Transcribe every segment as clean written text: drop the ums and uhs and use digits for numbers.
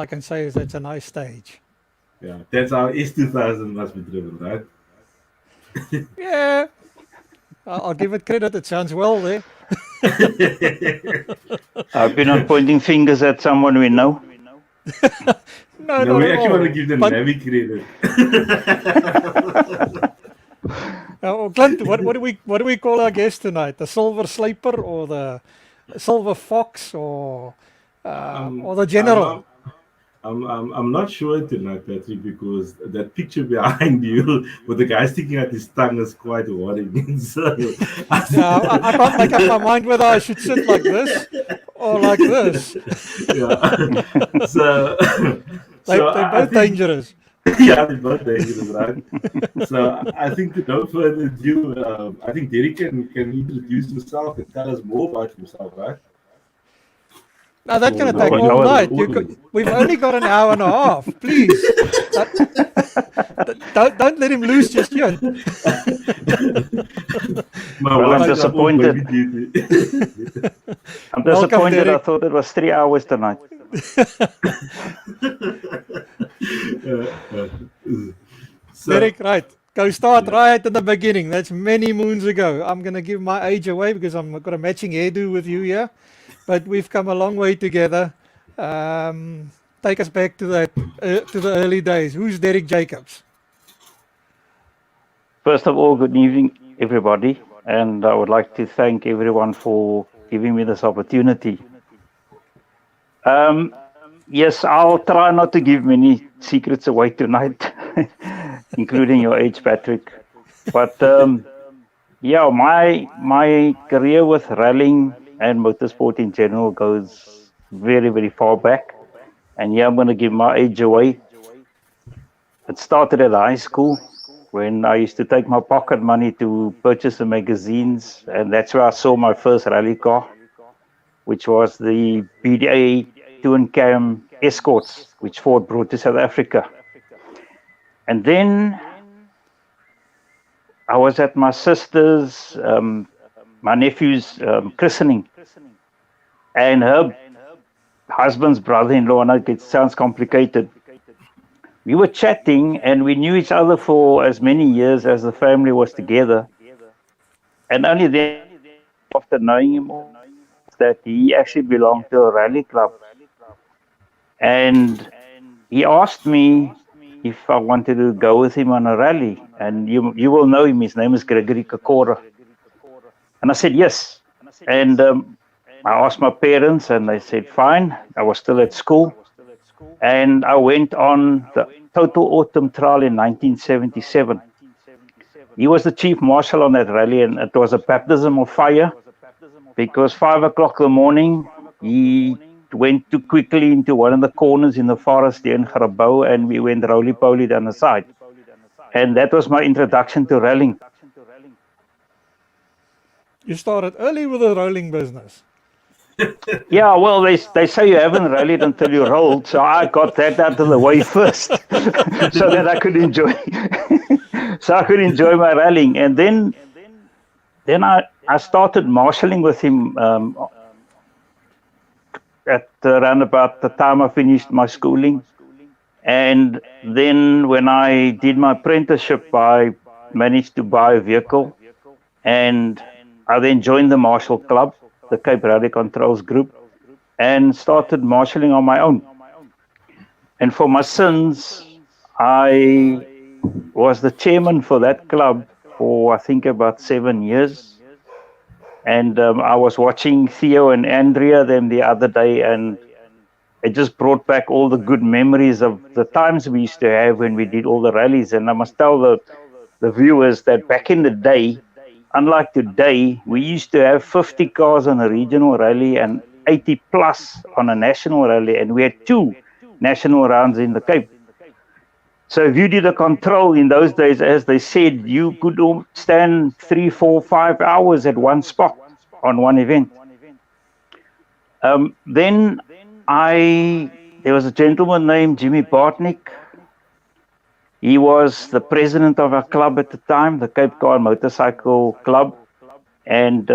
I can say is that's a nice stage. Yeah, that's how S2000 must be driven, right? Yeah, I'll give it credit. It sounds well there. I hope you're not pointing fingers at someone we know. No, No, not we at actually want to all. give the But Navy credit. Clint, what do we call our guest tonight? The silver sleeper or the silver fox or I'm, the I'm, general? I'm, I'm not sure tonight, Patrick, because that picture behind you with the guy sticking out his tongue is quite worrying. So, Yeah, I can't make up my mind whether I should sit like this or like this. yeah. So, They're I both think, dangerous. yeah, they're both dangerous, right? So, I think to no further ado, I think Derek can introduce himself and tell us more about himself, right? Now that can For take the all for the night. audience. We've only got an hour and a half. Please, don't let him loose just yet. My Well, I'm wife is up on baby disappointed. duty. I'm Welcome, disappointed. I Derek. thought it was 3 hours tonight. So, Derek, right. Go start right in the beginning. That's many moons ago. I'm going to give my age away because I've got a matching hairdo with you here. But we've come a long way together. Take us back to that to the early days. Who's Derek Jacobs? First of all, good evening, everybody. And I would like to thank everyone for giving me this opportunity. Yes, I'll try not to give many secrets away tonight, including your age, Patrick. But yeah, my career with rallying and motorsport in general goes very, very far back. And yeah, I'm going to give my age away. It started at high school when I used to take my pocket money to purchase the magazines, and that's where I saw my first rally car, which was the BDA Twin Cam Escorts, which Ford brought to South Africa. And then I was at my sister's, my nephew's christening, and her husband's brother-in-law, and it sounds complicated. We were chatting and we knew each other for as many years as the family was together. And only then, after knowing him, that he actually belonged to a rally club. And he asked me if I wanted to go with him on a rally. And you will know him. His name is Gregory Kakora. And I said yes. And I asked my parents and they said fine. I was still at school. And I went on the Total Autumn Trial in 1977. He was the chief marshal on that rally, and it was a baptism of fire because 5 o'clock in the morning, he went too quickly into one of the corners in the forest there in Garabou, and we went roly-poly down the side. And that was my introduction to rallying. You started early with the rolling business. Yeah, well, they say you haven't rallied until you rolled, so I got that out of the way first, so that I could enjoy, my rallying, and then I started marshalling with him at around about the time I finished my schooling, and then when I did my apprenticeship, I managed to buy a vehicle, and I then joined the Marshal Club, the Cape Rally Controls Group, and started marshalling on my own. And for my sins, I was the chairman for that club for, I think, about 7 years. And I was watching Theo and Andrea them the other day, and it just brought back all the good memories of the times we used to have when we did all the rallies. And I must tell the viewers that back in the day, unlike today, we used to have 50 cars on a regional rally and 80 plus on a national rally, and we had 2 national rounds in the Cape. So if you did a control in those days, as they said, you could stand 3, 4, 5 hours at one spot on one event. Then there was a gentleman named Jimmy Bartnick. He was the president of our club at the time, the Cape Car Motorcycle Club, and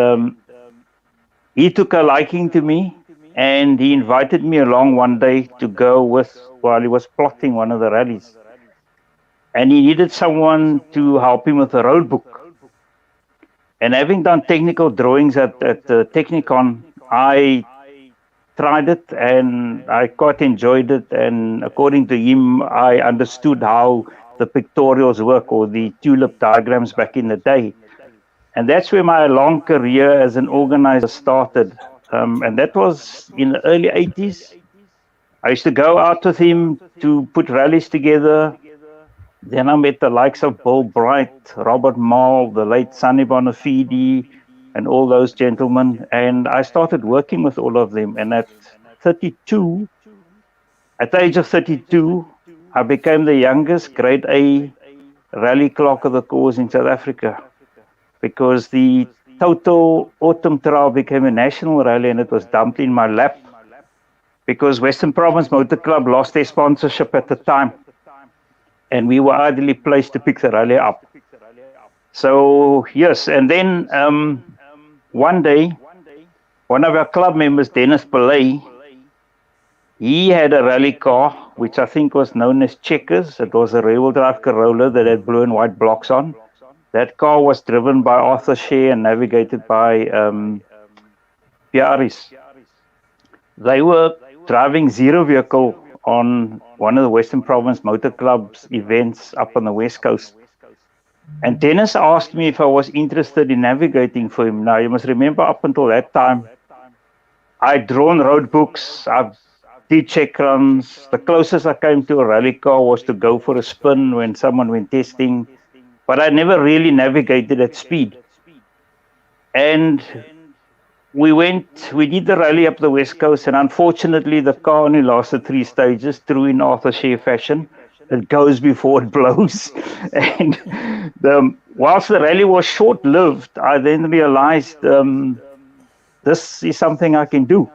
he took a liking to me, and he invited me along one day to go with, while he was plotting one of the rallies. And he needed someone to help him with the road book. And having done technical drawings at the Technicon, I tried it and I quite enjoyed it. And according to him, I understood how the pictorials work, or the tulip diagrams back in the day. And that's where my long career as an organizer started. And that was in the early 80s. I used to go out with him to put rallies together. Then I met the likes of Bill Bright, Robert Mall, the late Sonny Bonafide, and all those gentlemen. And I started working with all of them. And at the age of 32, I became the youngest grade A rally clerk of the cause in South Africa, because the total autumn trial became a national rally and it was dumped in my lap because Western Province Motor Club lost their sponsorship at the time. And we were ideally placed to pick the rally up. So, yes, and then one day, one of our club members, Dennis Pillay, he had a rally car, which I think was known as Checkers. It was a rear-wheel drive Corolla that had blue and white blocks on. That car was driven by Arthur Shea and navigated by Piaris. They were driving zero vehicle on one of the Western Province Motor Club's events up on the West Coast. And Dennis asked me if I was interested in navigating for him. Now, you must remember, up until that time, I'd drawn road books, I did check runs. The closest I came to a rally car was to go for a spin when someone went testing. But I never really navigated at speed. And we did the rally up the West Coast, and unfortunately the car only lasted 3 stages, true in Arthur Shea fashion. It goes before it blows. And whilst the rally was short-lived, I then realized this is something I can do.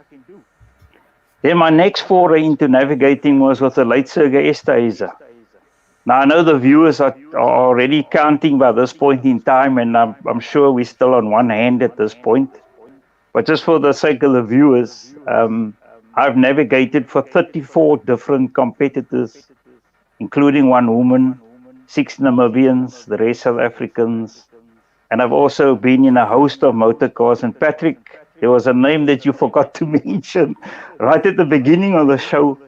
Then my next foray into navigating was with the late Sergei Esterhazy. Now, I know the viewers are already counting by this point in time, and I'm sure we're still on one hand at this point. But just for the sake of the viewers, I've navigated for 34 different competitors, including one woman, 6 Namibians, the rest South Africans. And I've also been in a host of motor cars. And Patrick, there was a name that you forgot to mention right at the beginning of the show.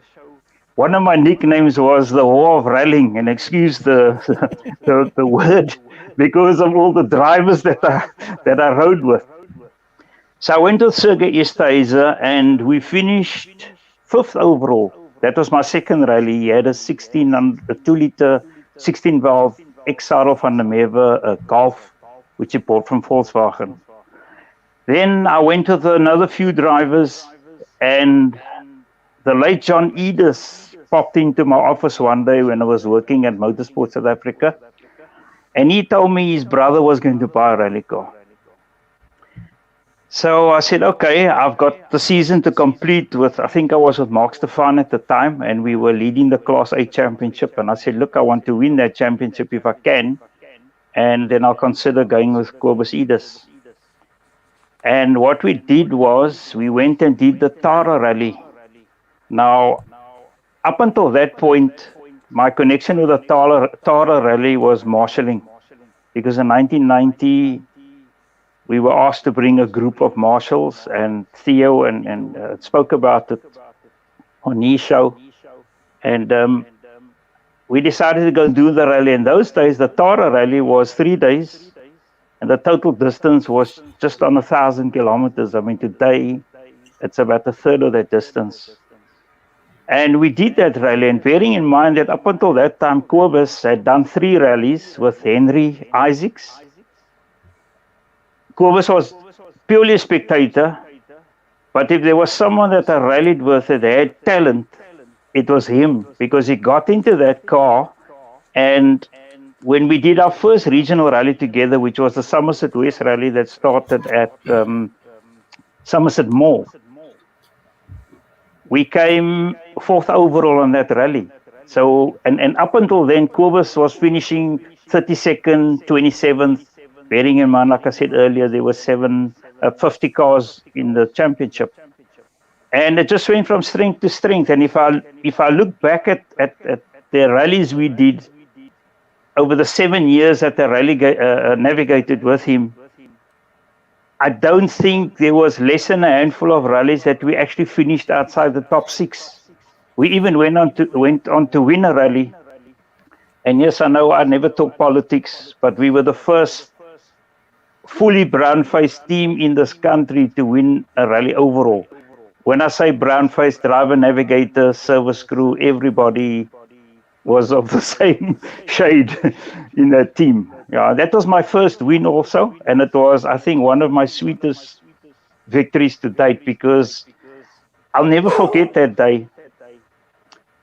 One of my nicknames was the Whore of Rallying, and excuse the word, because of all the drivers that I rode with. So I went with Sergei Esterhazy, and we finished 5th overall. That was my second rally. He had a 2-liter, 16-valve Exaro van der Merwe, a Golf, which he bought from Volkswagen. Then I went with another few drivers, and the late John Edis popped into my office one day when I was working at Motorsport South Africa, and he told me his brother was going to buy a rally car. So I said, okay, I've got the season to complete with, I think I was with Mark Stefan at the time, and we were leading the Class A championship. And I said, look, I want to win that championship if I can. And then I'll consider going with Kobus Edis. And what we did was we went and did the Tara rally. Now, up until that point, my connection with the Tara rally was marshalling. Because in 1990, we were asked to bring a group of marshals, and Theo and spoke about it on his show. And we decided to go and do the rally. In those days, the Tara rally was 3 days, and the total distance was just on 1,000 kilometers. I mean, today, it's about a third of that distance. And we did that rally, and bearing in mind that up until that time, Kobus had done 3 rallies with Henry Isaacs. Kobus was purely a spectator, but if there was someone that I rallied with that had talent, it was him, because he got into that car. And when we did our first regional rally together, which was the Somerset West rally that started at Somerset Mall, we came 4th overall on that rally. So, and up until then, Kobus was finishing 32nd, 27th, bearing in mind, like I said earlier, there were 50 cars in the championship. And it just went from strength to strength. And if I look back at the rallies we did over the 7 years that I navigated with him, I don't think there was less than a handful of rallies that we actually finished outside the top 6. We even went on to win a rally. And yes, I know I never talk politics, but we were the first fully brown-faced team in this country to win a rally overall. When I say brown-faced, driver, navigator, service crew, everybody was of the same shade in that team. Yeah, that was my first win also, and it was, I think, one of my sweetest victories to date, because I'll never forget that day.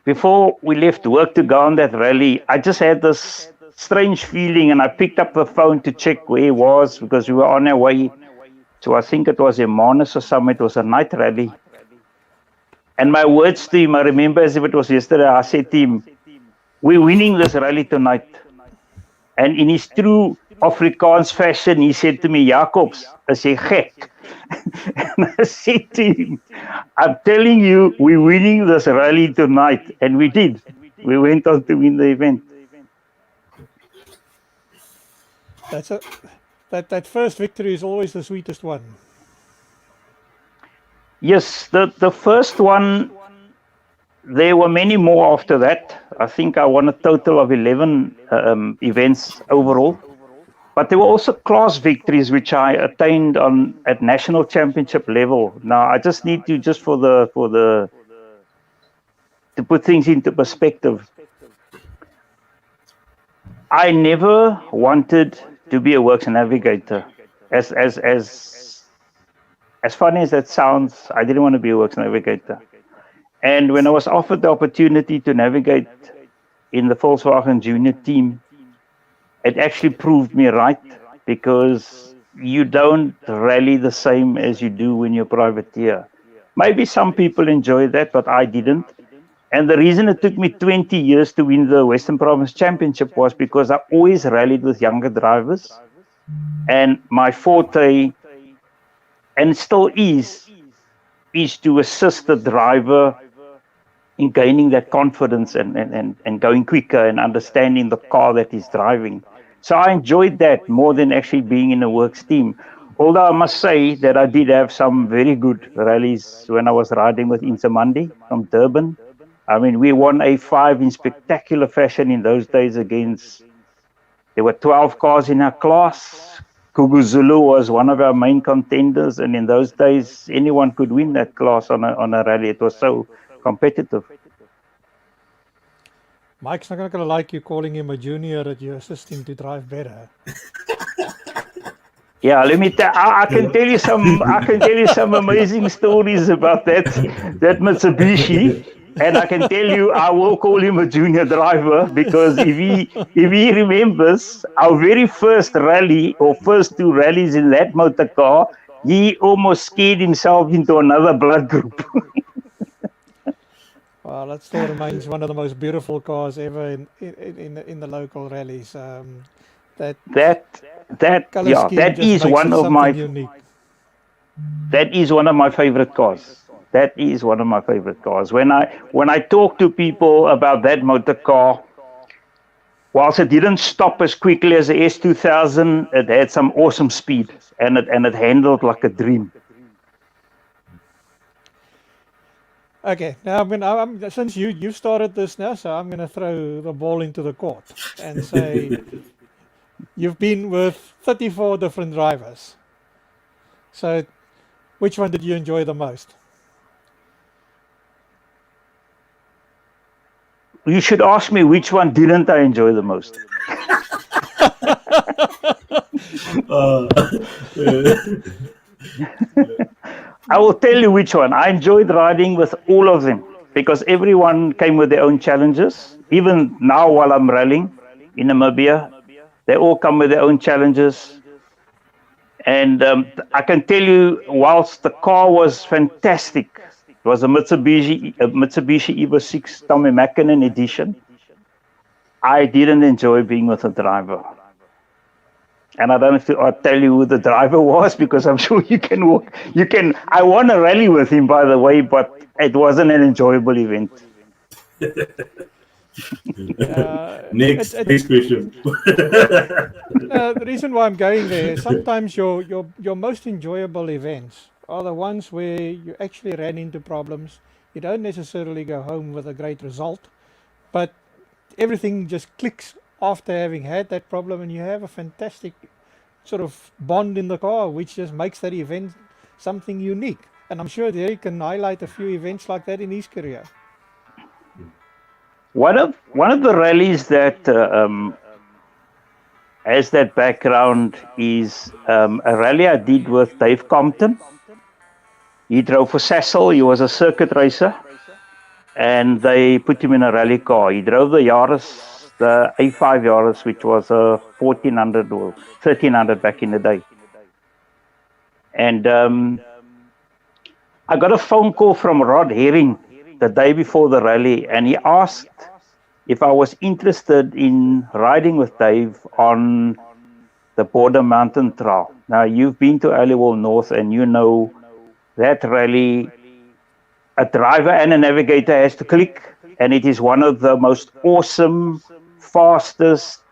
Before we left work to go on that rally, I just had this strange feeling, and I picked up the phone to check where he was, because we were on our way to, I think it was Hermanus or something. It was a night rally. And my words to him, I remember as if it was yesterday, I said to him, "We're winning this rally tonight." And in his true Afrikaans fashion, he said to me, "Jacobs, is jy gek?" And I said to him, "I'm telling you, we're winning this rally tonight." And we did. We went on to win the event. That first victory is always the sweetest one. Yes, the first one, there were many more after that. I think I won a total of 11 events overall. But there were also class victories which I attained at national championship level. Now I just need to to put things into perspective. I never wanted to be a works navigator. As funny as that sounds, I didn't want to be a works navigator. And when I was offered the opportunity to navigate in the Volkswagen Junior team, it actually proved me right, because you don't rally the same as you do when you're privateer. Maybe some people enjoy that, but I didn't. And the reason it took me 20 years to win the Western Province Championship was because I always rallied with younger drivers. And my forte, and still is to assist the driver in gaining that confidence and going quicker and understanding the car that he's driving. So I enjoyed that more than actually being in a works team. Although I must say that I did have some very good rallies when I was riding with Insamandi from Durban. I mean, we won A5 in spectacular fashion in those days there were 12 cars in our class. Kuguzulu was one of our main contenders, and in those days, anyone could win that class on a rally. It was so competitive. Mike's not going to like you calling him a junior, that you assist him to drive better. Yeah, let me I can tell you some amazing stories about that Mitsubishi. And I can tell you, I will call him a junior driver, because if he remembers our very first rally or first 2 rallies in that motor car, he almost scared himself into another blood group. Well, that still remains one of the most beautiful cars ever in the local rallies. That is one of my unique. That is one of my favorite cars. That is one of my favorite cars. When I talk to people about that motor car, whilst it didn't stop as quickly as the S2000, it had some awesome speed, and it handled like a dream. Okay, now since you started this now, so I'm going to throw the ball into the court and say you've been with 34 different drivers. So which one did you enjoy the most? You should ask me which one didn't I enjoy the most. I will tell you which one. I enjoyed riding with all of them, because everyone came with their own challenges. Even now while I'm rallying in Namibia, they all come with their own challenges. And I can tell you, whilst the car was fantastic, it was a Mitsubishi Evo 6 Tommy Mackinnon edition, I didn't enjoy being with a driver. And I don't have to tell you who the driver was because I'm sure you can walk. You can. I won a rally with him, by the way, but it wasn't an enjoyable event. Next question. The reason why I'm going there is sometimes your most enjoyable events are the ones where you actually ran into problems. You don't necessarily go home with a great result, but everything just clicks after having had that problem, and you have a fantastic sort of bond in the car, which just makes that event something unique. And I'm sure Derek can highlight a few events like that in his career. One of the rallies that has that background is a rally I did with Dave Compton. He drove for Sasol. He was a circuit racer, and they put him in a rally car. He drove the Yaris, the A5 Yaris, which was a 1400 or 1300 back in the day. And I got a phone call from Rod Herring the day before the rally, and he asked if I was interested in riding with Dave on the Border Mountain Trail. Now, you've been to Aliwal North, and you know that rally, a driver and a navigator has to click, and it is one of the most awesome, fastest,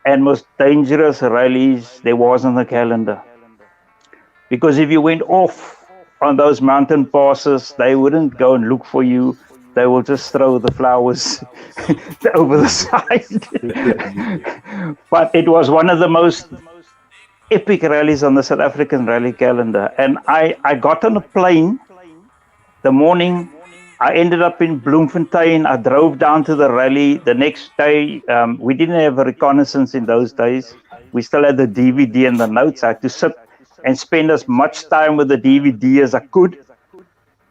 and most dangerous rallies there was on the calendar. Because if you went off on those mountain passes, they wouldn't go and look for you. They will just throw the flowers over the side. But it was one of the most epic rallies on the South African rally calendar. And I got on a plane the morning. I ended up in Bloemfontein. I drove down to the rally. The next day, we didn't have a reconnaissance in those days. We still had the DVD and the notes. I had to sit and spend as much time with the DVD as I could.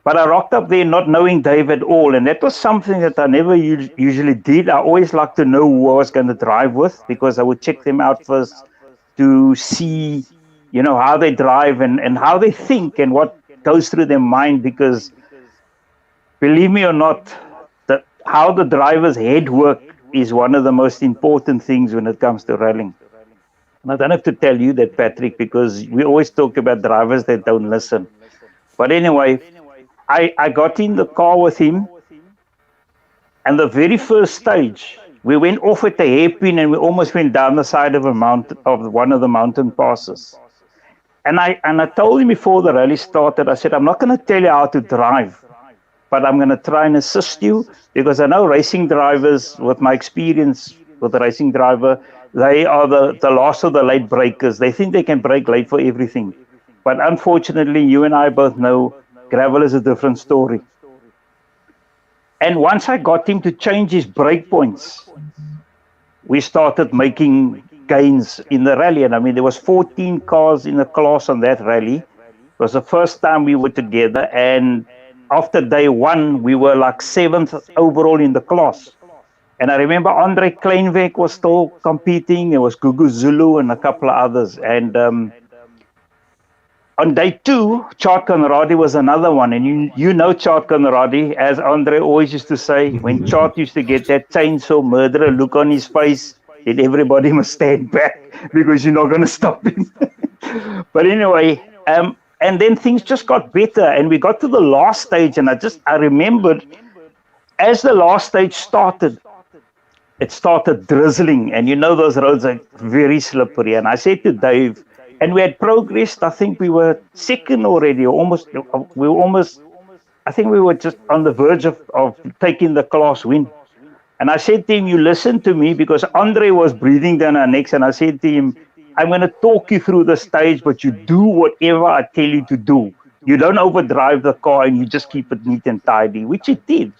But I rocked up there not knowing Dave at all. And that was something that I never usually did. I always liked to know who I was going to drive with, because I would check them out first to see, you know, how they drive and how they think and what goes through their mind. Because believe me or not, how the driver's head work is one of the most important things when it comes to rallying. And I don't have to tell you that, Patrick, because we always talk about drivers that don't listen. But anyway, I got in the car with him, and the very first stage, we went off at the hairpin and we almost went down the side of a mountain, of one of the mountain passes. And I told him before the rally started, I said, I'm not going to tell you how to drive, but I'm going to try and assist you, because I know racing drivers, with my experience with a racing driver, they are the last of the late breakers. They think they can brake late for everything. But unfortunately, you and I both know gravel is a different story. And once I got him to change his brake points, we started making gains in the rally. And I mean, there was 14 cars in the class on that rally. It was the first time we were together. And after day one, we were like 7th overall in the class. And I remember Andre Kleinweg was still competing. There was Gugu Zulu and a couple of others. And on day two, Chart Conradi was another one. And you know Chart Conradi, as Andre always used to say, when Chart used to get that chainsaw murderer look on his face, then everybody must stand back because you're not going to stop him. But anyway, and then things just got better. And we got to the last stage, and I remembered as the last stage started, it started drizzling. And you know those roads are very slippery. And I said to Dave, and we had progressed. I think we were second already, or almost. I think we were just on the verge of taking the class win. And I said to him, you listen to me, because Andre was breathing down our necks. And I said to him, I'm going to talk you through the stage, but you do whatever I tell you to do. You don't overdrive the car, and you just keep it neat and tidy, which he did.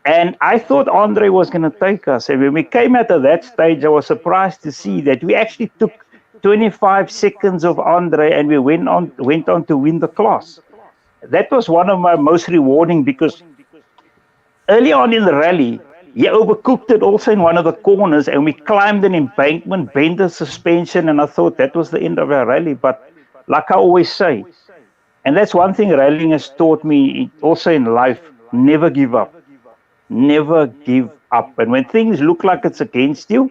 And I thought Andre was going to take us. And when we came out of that stage, I was surprised to see that we actually took 25 seconds of Andre, and we went on to win the class. That was one of my most rewarding, because early on in the rally, he overcooked it also in one of the corners, and we climbed an embankment, bent the suspension, and I thought that was the end of our rally. But like I always say, and that's one thing rallying has taught me also in life, never give up. Never give up. And when things look like it's against you,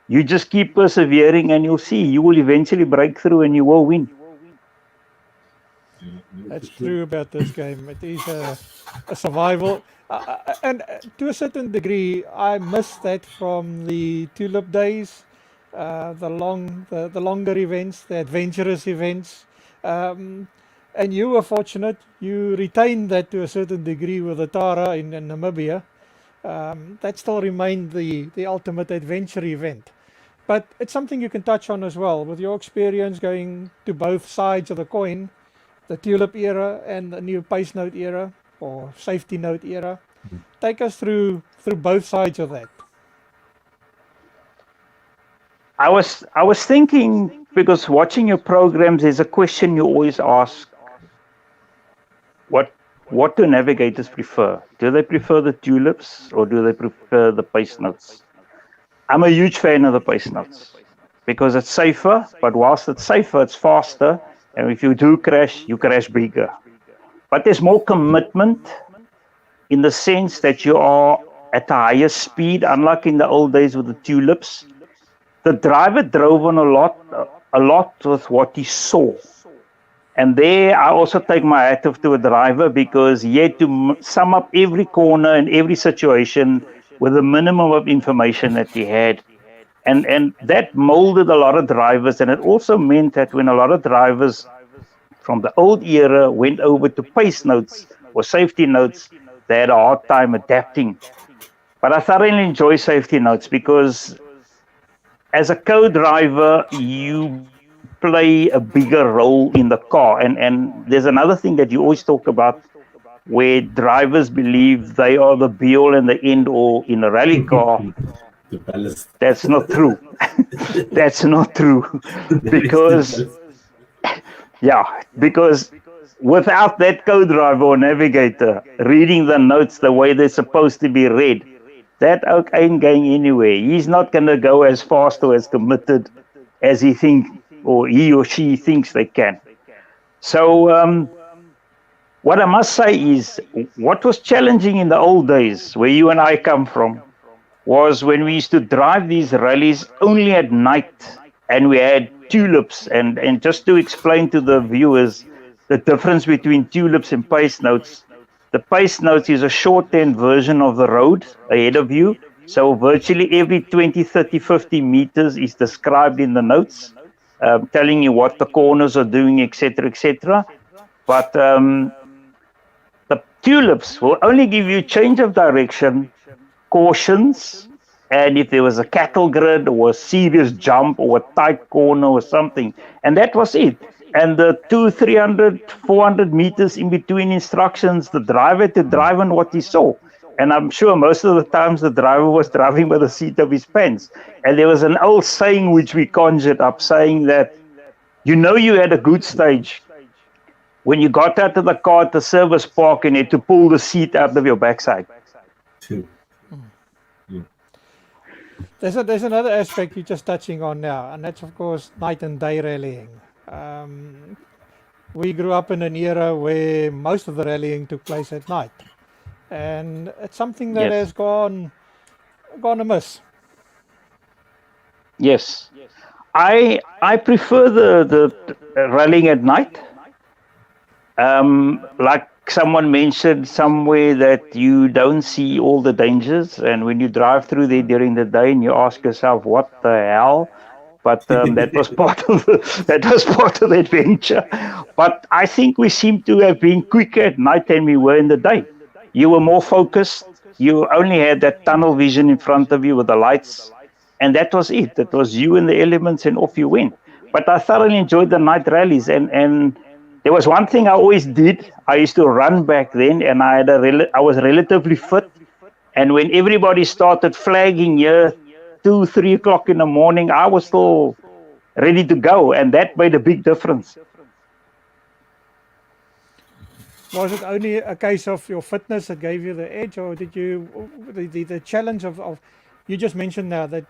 You just keep persevering and you'll see. You will eventually break through and you will win. That's true about this game. It is a survival. And to a certain degree, I miss that from the tulip days, the longer events, the adventurous events. Um, and you were fortunate; you retained that to a certain degree with the Tara in Namibia. That still remained the ultimate adventure event. But it's something you can touch on as well with your experience going to both sides of the coin, the tulip era and the new pace note era or safety note era. Take us through both sides of that. I was thinking, because watching your programs, there's a question you always ask: what do navigators prefer? Do they prefer the tulips or do they prefer the pace notes? I'm a huge fan of the pace notes because it's safer, but whilst it's safer, it's faster. And if you do crash, you crash bigger. But there's more commitment in the sense that you are at a higher speed, unlike in the old days with the tulips. The driver drove on a lot with what he saw. And there I also take my hat off to a driver because he had to sum up every corner and every situation with a minimum of information that he had. And that molded a lot of drivers. And it also meant that when a lot of drivers from the old era went over to pace notes or safety notes, they had a hard time adapting. But I thoroughly enjoy safety notes because as a co-driver, you play a bigger role in the car. And there's another thing that you always talk about where drivers believe they are the be-all and the end-all in a rally car. That's not true. That's not true. Because without that co-driver or navigator reading the notes the way they're supposed to be read, that oak ain't going anywhere. He's not going to go as fast or as committed as he or she thinks they can. So what I must say is, what was challenging in the old days, where you and I come from, was when we used to drive these rallies only at night and we had tulips. And just to explain to the viewers the difference between tulips and pace notes, the pace notes is a shorthand version of the road ahead of you. So virtually every 20, 30, 50 meters is described in the notes, telling you what the corners are doing, etc., etc. But the tulips will only give you change of direction, cautions, and if there was a cattle grid or a serious jump or a tight corner or something. And that was it. And the 200, 300, 400 meters in between instructions, the driver had to drive on what he saw. And I'm sure most of the times the driver was driving by the seat of his pants. And there was an old saying which we conjured up, saying that, you had a good stage when you got out of the car at the service park and had to pull the seat out of your backside. There's another aspect you're just touching on now, and that's, of course, night and day rallying. We grew up in an era where most of the rallying took place at night, and it's something that has gone amiss. Yes, I prefer the rallying at night. Like someone mentioned somewhere that you don't see all the dangers, and when you drive through there during the day and you ask yourself, what the hell? But that was part of the adventure. But I think we seem to have been quicker at night than we were in the day. You were more focused. You only had that tunnel vision in front of you with the lights, and that was it. That was you and the elements, and off you went. But I thoroughly enjoyed the night rallies, and there was one thing I always did. I used to run back then, and I was relatively fit. And when everybody started flagging here, 2, 3 o'clock in the morning, I was still ready to go, and that made a big difference. Was it only a case of your fitness that gave you the edge, or did you the challenge of you just mentioned now that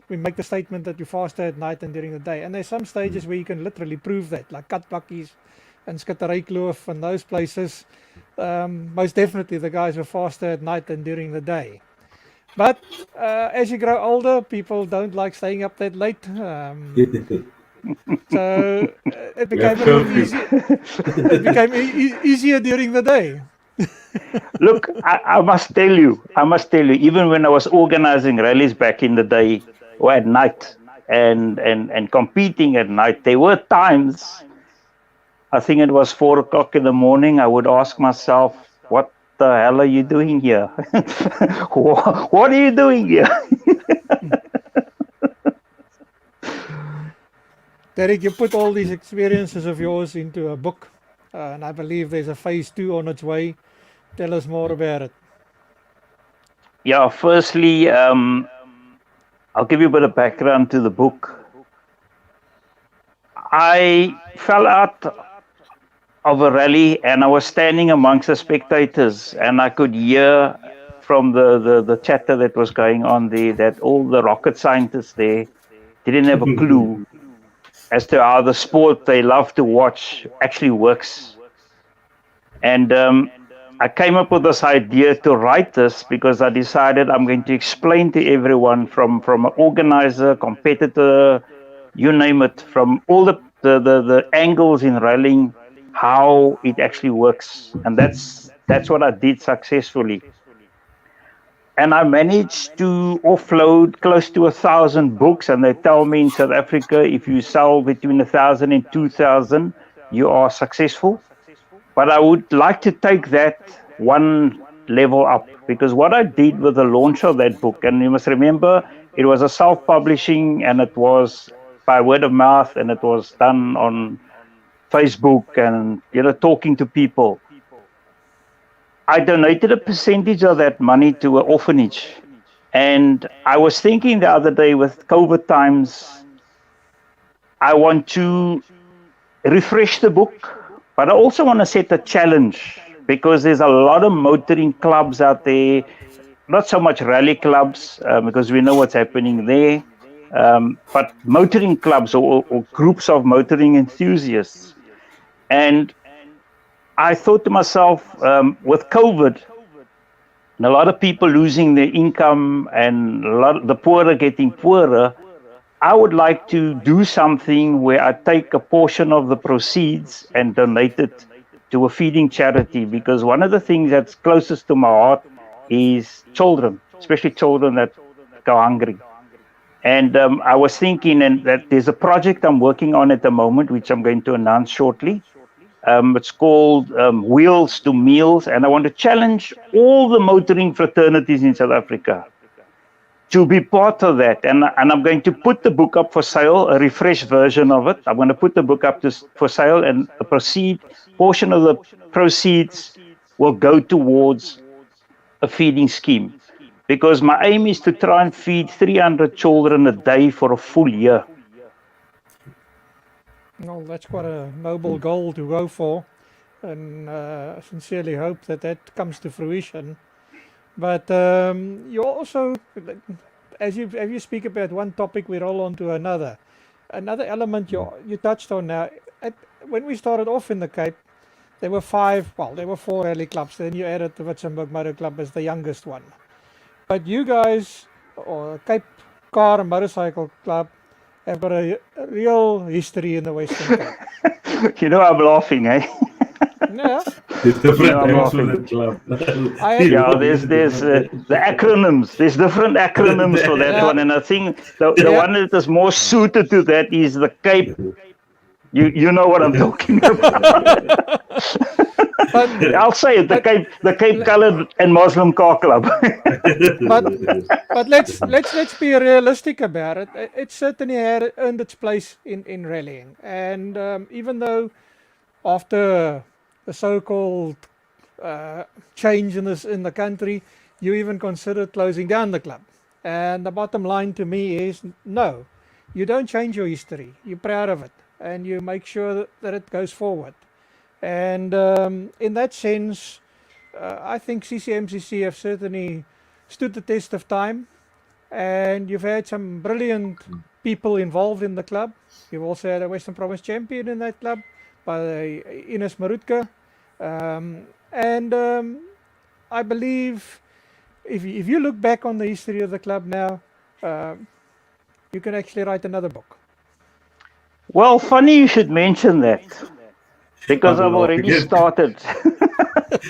we make the statement that you're faster at night than during the day, and there's some stages where you can literally prove that, like Katbakkies and Skitterykloof and those places. Most definitely the guys were faster at night than during the day. But as you grow older, people don't like staying up that late. So it became a little curfew. easier. It became easier during the day. Look, I must tell you, even when I was organizing rallies back in the day or at night and competing at night, there were times, I think it was 4 o'clock in the morning, I would ask myself, what the hell are you doing here? What are you doing here? Derek, you put all these experiences of yours into a book, and I believe there's a phase 2 on its way. Tell us more about it. Yeah, firstly, I'll give you a bit of background to the book. I fell out of a rally and I was standing amongst the spectators and I could hear from the chatter that was going on there that all the rocket scientists there didn't have a clue as to how the sport they love to watch actually works. And I came up with this idea to write this because I decided I'm going to explain to everyone from an organizer, competitor, you name it, from all the angles in rallying, how it actually works. And that's what I did successfully. And I managed to offload close to 1,000 books. And they tell me in South Africa, if you sell between 1,000 and 2,000, you are successful. But I would like to take that one level up, because what I did with the launch of that book, and you must remember, it was a self-publishing and it was by word of mouth and it was done on Facebook and, talking to people. I donated a percentage of that money to an orphanage. And I was thinking the other day with COVID times, I want to refresh the book, but I also want to set a challenge because there's a lot of motoring clubs out there, not so much rally clubs because we know what's happening there, but motoring clubs or groups of motoring enthusiasts. And I thought to myself, with COVID, and a lot of people losing their income and the poor are getting poorer, I would like to do something where I take a portion of the proceeds and donate it to a feeding charity, because one of the things that's closest to my heart is children, especially children that go hungry. And I was thinking that there's a project I'm working on at the moment, which I'm going to announce shortly. It's called Wheels to Meals, and I want to challenge all the motoring fraternities in South Africa to be part of that. And I'm going to put the book up for sale, a refreshed version of it. I'm going to put the book up for sale, and the portion of the proceeds will go towards a feeding scheme. Because my aim is to try and feed 300 children a day for a full year. Well, that's quite a noble goal to go for, and I sincerely hope that comes to fruition. But you also, as you speak about one topic, we roll on to another. Another element you touched on now. When we started off in the Cape, there were 4 rally clubs. Then you added the Witzenberg Motor Club as the youngest one. But you guys, or Cape Car and Motorcycle Club, have got a real history in the Western Cape. I'm laughing, eh? Yeah. There's different names for the club. There's the acronyms. There's different acronyms for that one, and I think the one that is more suited to that is the Cape. You know what I'm talking about. But I'll say it: the Cape Coloured and Muslim Car Club. but let's be realistic about it. It certainly had earned its place in rallying, and even though after the so-called change in the country, you even considered closing down the club. And the bottom line to me is no, you don't change your history. You're proud of it, and you make sure that it goes forward. And in that sense, I think CCMCC have certainly stood the test of time, and you've had some brilliant people involved in the club. You've also had a Western Province champion in that club by Ines Marutka. And I believe if you look back on the history of the club now, you can actually write another book. Well, funny you should mention that, because I've already started.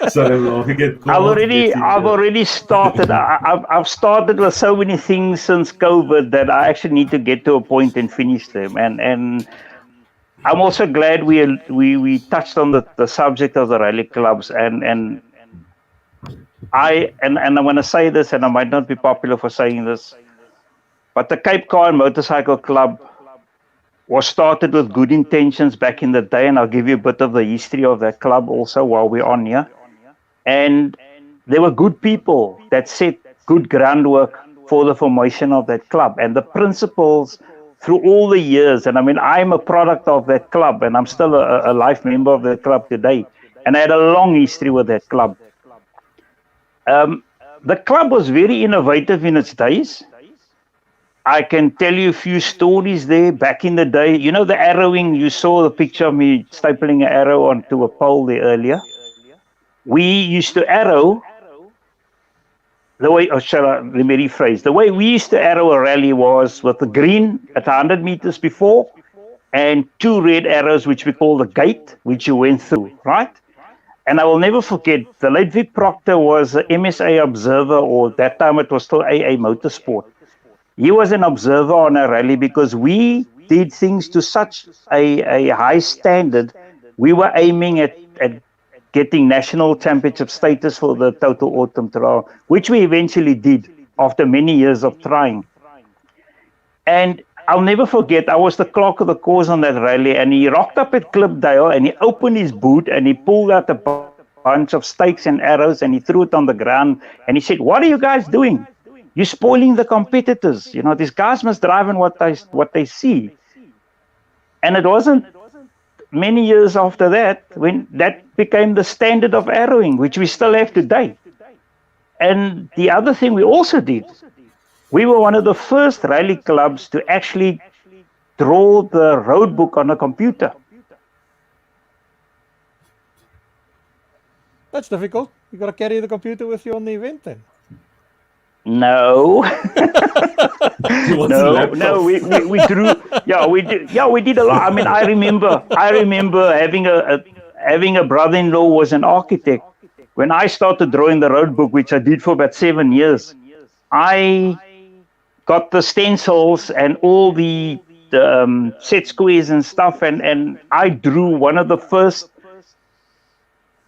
Sorry, I'm laughing at I've already started. I've started with so many things since COVID that I actually need to get to a point and finish them. And I'm also glad we touched on the subject of the rally clubs. And I'm going to say this, and I might not be popular for saying this, but the Cape Cod Motorcycle Club was started with good intentions back in the day, and I'll give you a bit of the history of that club also while we're on here. And there were good people that set good groundwork for the formation of that club, and the principles through all the years. And I mean, I'm a product of that club, and I'm still a life member of that club today. And I had a long history with that club. The club was very innovative in its days. I can tell you a few stories there back in the day. You know, the arrowing, you saw the picture of me stapling an arrow onto a pole there earlier. We used to arrow the way, let me rephrase. The way we used to arrow a rally was with the green at 100 meters before and 2 red arrows, which we call the gate, which you went through, right? And I will never forget, the late Vic Proctor was an MSA observer, or that time it was still AA Motorsport. He was an observer on a rally because we did things to such a high standard. We were aiming at getting national championship status for the total autumn trial, which we eventually did after many years of trying. And I'll never forget, I was the clerk of the course on that rally, and he rocked up at Clipdale and he opened his boot and he pulled out a bunch of stakes and arrows and he threw it on the ground and he said, "What are you guys doing? You're spoiling the competitors. You know, these guys must drive in what they see." And it wasn't many years after that when that became the standard of arrowing, which we still have today. And the other thing we also did, we were one of the first rally clubs to actually draw the road book on a computer. That's difficult. You got to carry the computer with you on the event then. No, no, we drew. We did a lot. I mean, I remember having a brother-in-law who was an architect. When I started drawing the road book, which I did for about 7 years, I got the stencils and all the set squares and stuff, and I drew one of the first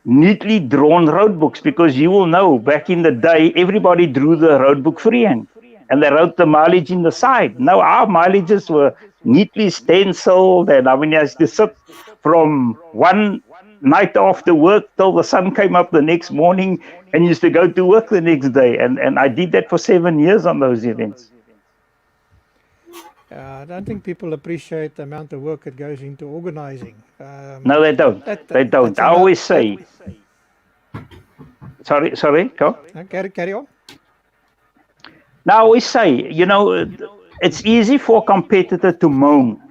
neatly drawn road books, because you will know back in the day everybody drew the road book freehand and they wrote the mileage in the side. Now our mileages were neatly stenciled, and I mean, I used to sit from one night after work till the sun came up the next morning and used to go to work the next day, and I did that for 7 years on those events. I don't think people appreciate the amount of work that goes into organizing. No, they don't. They don't. I always say. Sorry, go. Carry on. Now, I always say, you know, it's easy for a competitor to moan.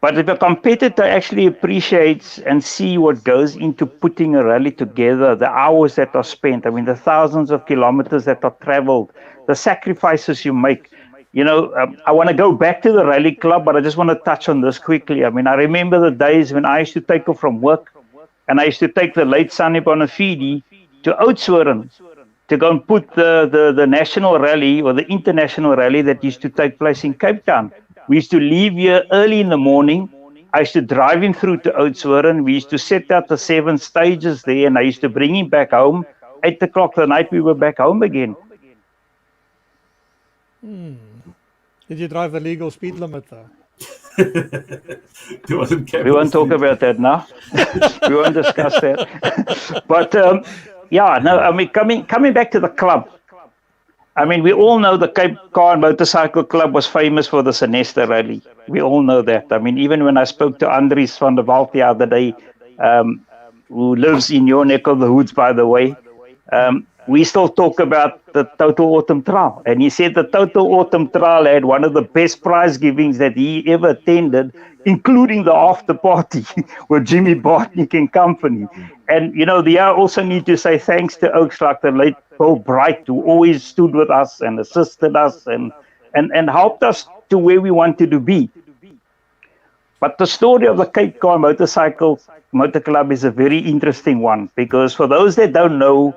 But if a competitor actually appreciates and see what goes into putting a rally together, the hours that are spent, I mean, the thousands of kilometers that are traveled, the sacrifices you make. You know, I want to go back to the rally club, but I just want to touch on this quickly. I mean, I remember the days when I used to take off from work and I used to take the late Sonny Bonafide to Oudtshoorn to go and put the national rally or the international rally that used to take place in Cape Town. We used to leave here early in the morning. I used to drive him through to Oudtshoorn. We used to set out the 7 stages there, and I used to bring him back home. 8 o'clock the night, we were back home again. Did you drive the legal speed limit though? We won't talk about that now. We won't discuss that. But I mean, coming back to the club. I mean, we all know the Cape Cod Motorcycle Club was famous for the Senesta Rally. We all know that. I mean, even when I spoke to Andries van der Walt the other day, who lives in your neck of the woods, by the way, we still talk about the Total Autumn Trial. And he said the Total Autumn Trial had one of the best prize givings that he ever attended, including the after party with Jimmy Bartnick and company. And, you know, I also need to say thanks to Oaks like the late Bill Bright, who always stood with us and assisted us and helped us to where we wanted to be. But the story of the Cape Car Motor Club is a very interesting one, because for those that don't know,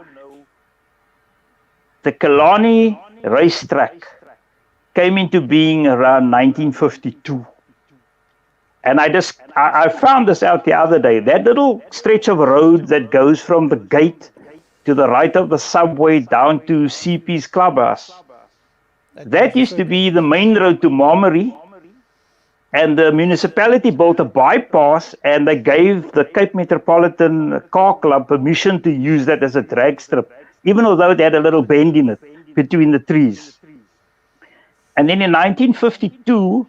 the Killarney racetrack came into being around 1952. And I found this out the other day. That little stretch of road that goes from the gate to the right of the subway down to CP's clubhouse, that used to be the main road to Marmarie. And the municipality built a bypass, and they gave the Cape Metropolitan Car Club permission to use that as a drag strip, even although it had a little bend in it between the trees. And then in 1952,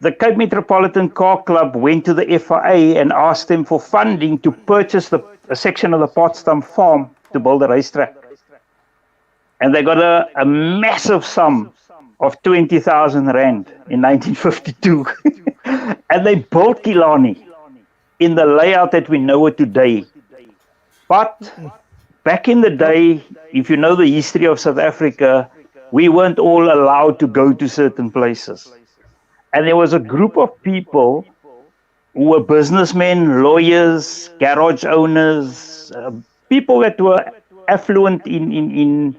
the Cape Metropolitan Car Club went to the FIA and asked them for funding to purchase a section of the Potsdam farm to build a racetrack. And they got a massive sum of 20,000 Rand in 1952. And they built Killarney in the layout that we know it today. But back in the day, if you know the history of South Africa, we weren't all allowed to go to certain places. And there was a group of people who were businessmen, lawyers, garage owners, people that were affluent in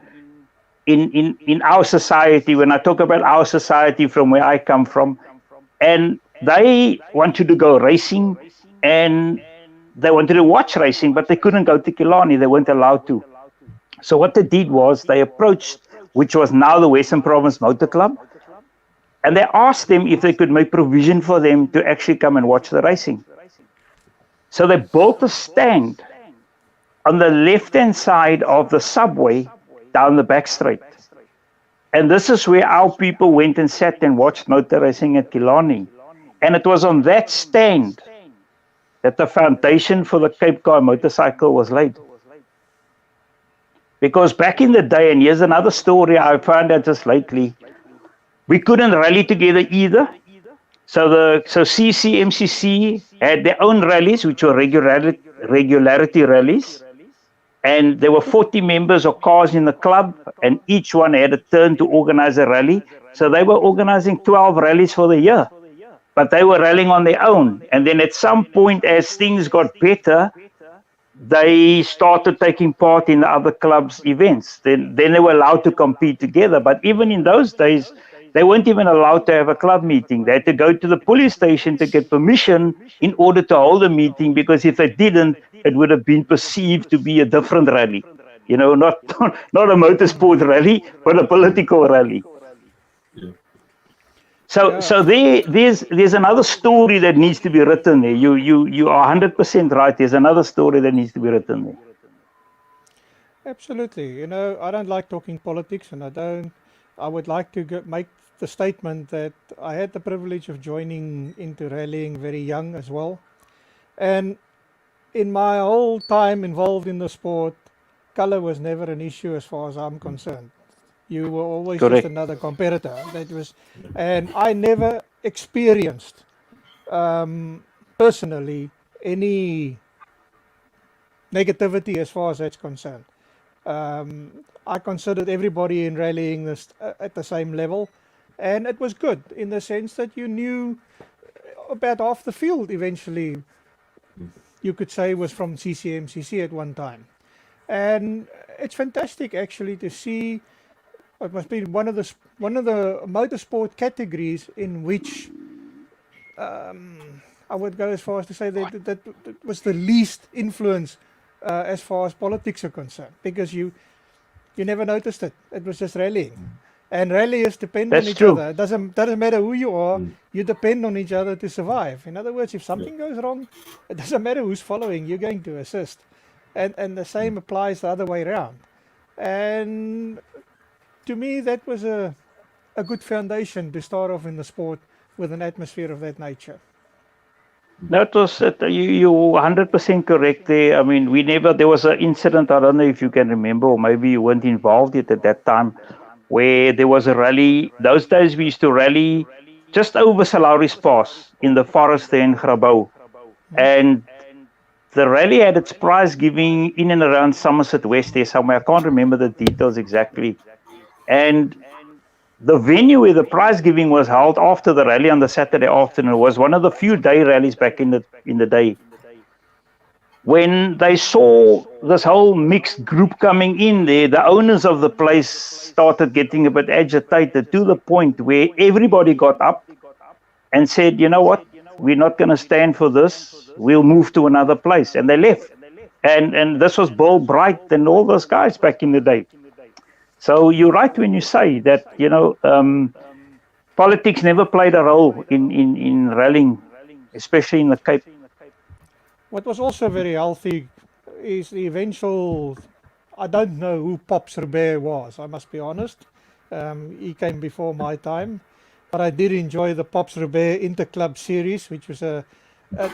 our society. When I talk about our society from where I come from, and they wanted to go racing, and they wanted to watch racing, but they couldn't go to Killarney. They weren't allowed to. So what they did was they approached, which was now the Western Province Motor Club, and they asked them if they could make provision for them to actually come and watch the racing. So they built a stand on the left-hand side of the subway down the back street. And this is where our people went and sat and watched motor racing at Killarney. And it was on that stand that the foundation for the Cape Car motorcycle was laid. Because back in the day, and here's another story I found out just lately, we couldn't rally together either. So CCMCC had their own rallies, which were regularity rallies. And there were 40 members or cars in the club, and each one had a turn to organize a rally. So they were organizing 12 rallies for the year, but they were rallying on their own. And then at some point, as things got better, they started taking part in the other clubs' events. Then they were allowed to compete together. But even in those days, they weren't even allowed to have a club meeting. They had to go to the police station to get permission in order to hold a meeting, because if they didn't, it would have been perceived to be a different rally. You know, not a motorsport rally, but a political rally. Yeah. So there's another story that needs to be written there. You are 100% right. There's another story that needs to be written there. Absolutely. You know, I don't like talking politics, and I would like to make the statement that I had the privilege of joining into rallying very young as well. And in my whole time involved in the sport, color was never an issue as far as I'm concerned. You were always Correct. just another competitor. And I never experienced personally any negativity as far as that's concerned. I considered everybody in rallying this at the same level, and it was good in the sense that you knew about half the field eventually, you could say, was from CCMCC at one time. And it's fantastic actually to see. It must be one of the motorsport categories in which I would go as far as to say that was the least influence as far as politics are concerned, because you never noticed it. It was just rallying. And ralliers depend on each other. It doesn't matter who you are, you depend on each other to survive. In other words, if something goes wrong, it doesn't matter who's following, you're going to assist. And the same applies the other way around. And to me, that was a good foundation to start off in the sport with an atmosphere of that nature. That was you 100% correct there. I mean, there was an incident, I don't know if you can remember, or maybe you weren't involved yet at that time, where there was a rally. Those days we used to rally just over Salaris Pass in the forest there in Grabouw. And the rally had its prize giving in and around Somerset West there somewhere. I can't remember the details exactly. And the venue where the prize giving was held after the rally on the Saturday afternoon was one of the few day rallies back in the day. When they saw this whole mixed group coming in there, the owners of the place started getting a bit agitated to the point where everybody got up and said, you know what, we're not going to stand for this. We'll move to another place. And they left. And this was Bill Bright and all those guys back in the day. So you're right when you say that, politics never played a role in rallying, especially in the Cape. What was also very healthy is the eventual. I don't know who Pops Robert was, I must be honest. He came before my time. But I did enjoy the Pops Robert Interclub series, which was a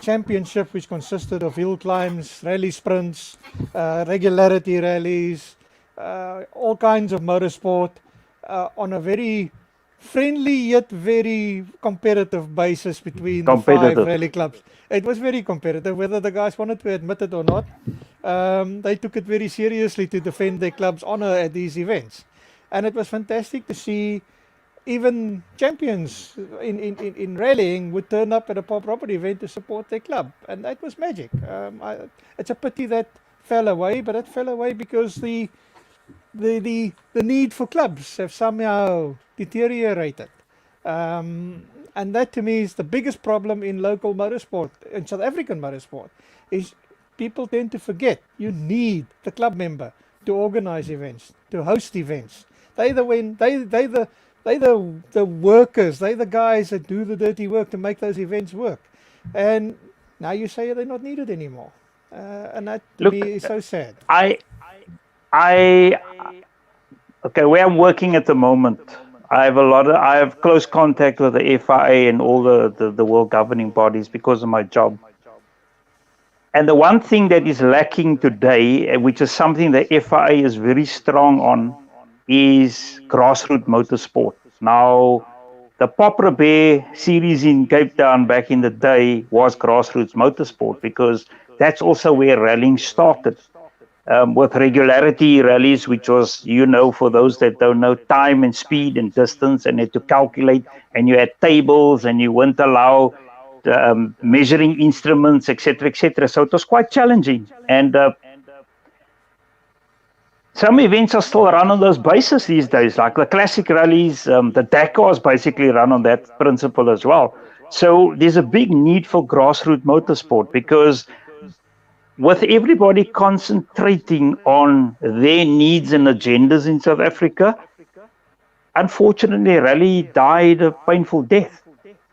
championship which consisted of hill climbs, rally sprints, regularity rallies, all kinds of motorsport on a very friendly yet very competitive basis between the 5 rally clubs. It was very competitive, whether the guys wanted to admit it or not. They took it very seriously to defend their club's honor at these events. And it was fantastic to see even champions in rallying would turn up at a property event to support their club. And that was magic. It's a pity that fell away, but it fell away because the need for clubs have somehow deteriorated. And that to me is the biggest problem in local motorsport, in South African motorsport, is people tend to forget you need the club member to organize events, to host events. They're the workers, they're the guys that do the dirty work to make those events work. And now you say they're not needed anymore. And that to me is so sad. Okay, where I'm working at the moment, I have close contact with the FIA and all the world governing bodies because of my job. And the one thing that is lacking today, which is something the FIA is very strong on, is grassroots motorsport. Now, the Pop Robert series in Cape Town back in the day was grassroots motorsport because that's also where rallying started. With regularity rallies, which was, for those that don't know, time and speed and distance, and had to calculate, and you had tables, and you wouldn't allow measuring instruments, etc., etc. So it was quite challenging. And some events are still run on those bases these days, like the classic rallies. The Dakar is basically run on that principle as well. So there's a big need for grassroots motorsport because with everybody concentrating on their needs and agendas in South Africa, unfortunately, rally died a painful death.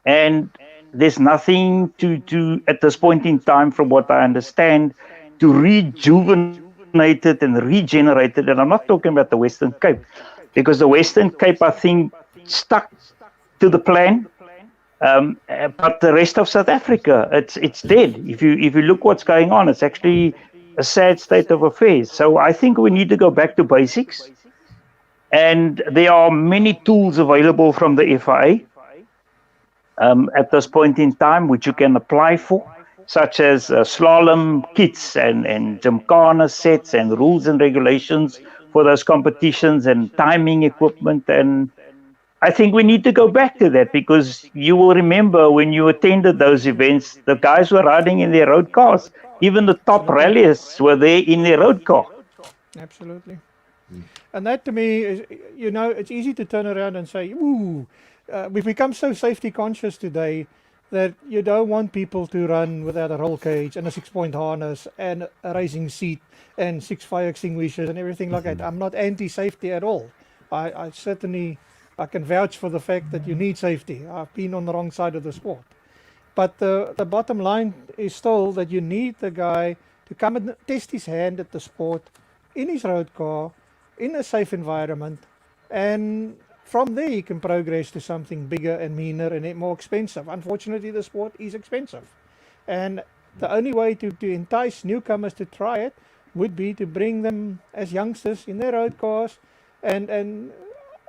And there's nothing to at this point in time, from what I understand, to rejuvenate it and regenerate it. And I'm not talking about the Western Cape, because the Western Cape, I think, stuck to the plan. But the rest of South Africa, it's dead. If you look what's going on, it's actually a sad state of affairs. So I think we need to go back to basics. And there are many tools available from the FIA at this point in time, which you can apply for, such as slalom kits and gymkhana sets and rules and regulations for those competitions and timing equipment. And I think we need to go back to that, because you will remember when you attended those events, the guys were riding in their road cars. Even the top ralliers were there in their road car. Absolutely. And that to me is, it's easy to turn around and say, ooh, we've become so safety conscious today that you don't want people to run without a roll cage and a 6-point harness and a racing seat and 6 fire extinguishers and everything like that. I'm not anti-safety at all. I certainly... I can vouch for the fact that you need safety. I've been on the wrong side of the sport. But the bottom line is still that you need the guy to come and test his hand at the sport in his road car, in a safe environment, and from there he can progress to something bigger and meaner and more expensive. Unfortunately, the sport is expensive. And the only way to entice newcomers to try it would be to bring them as youngsters in their road cars. And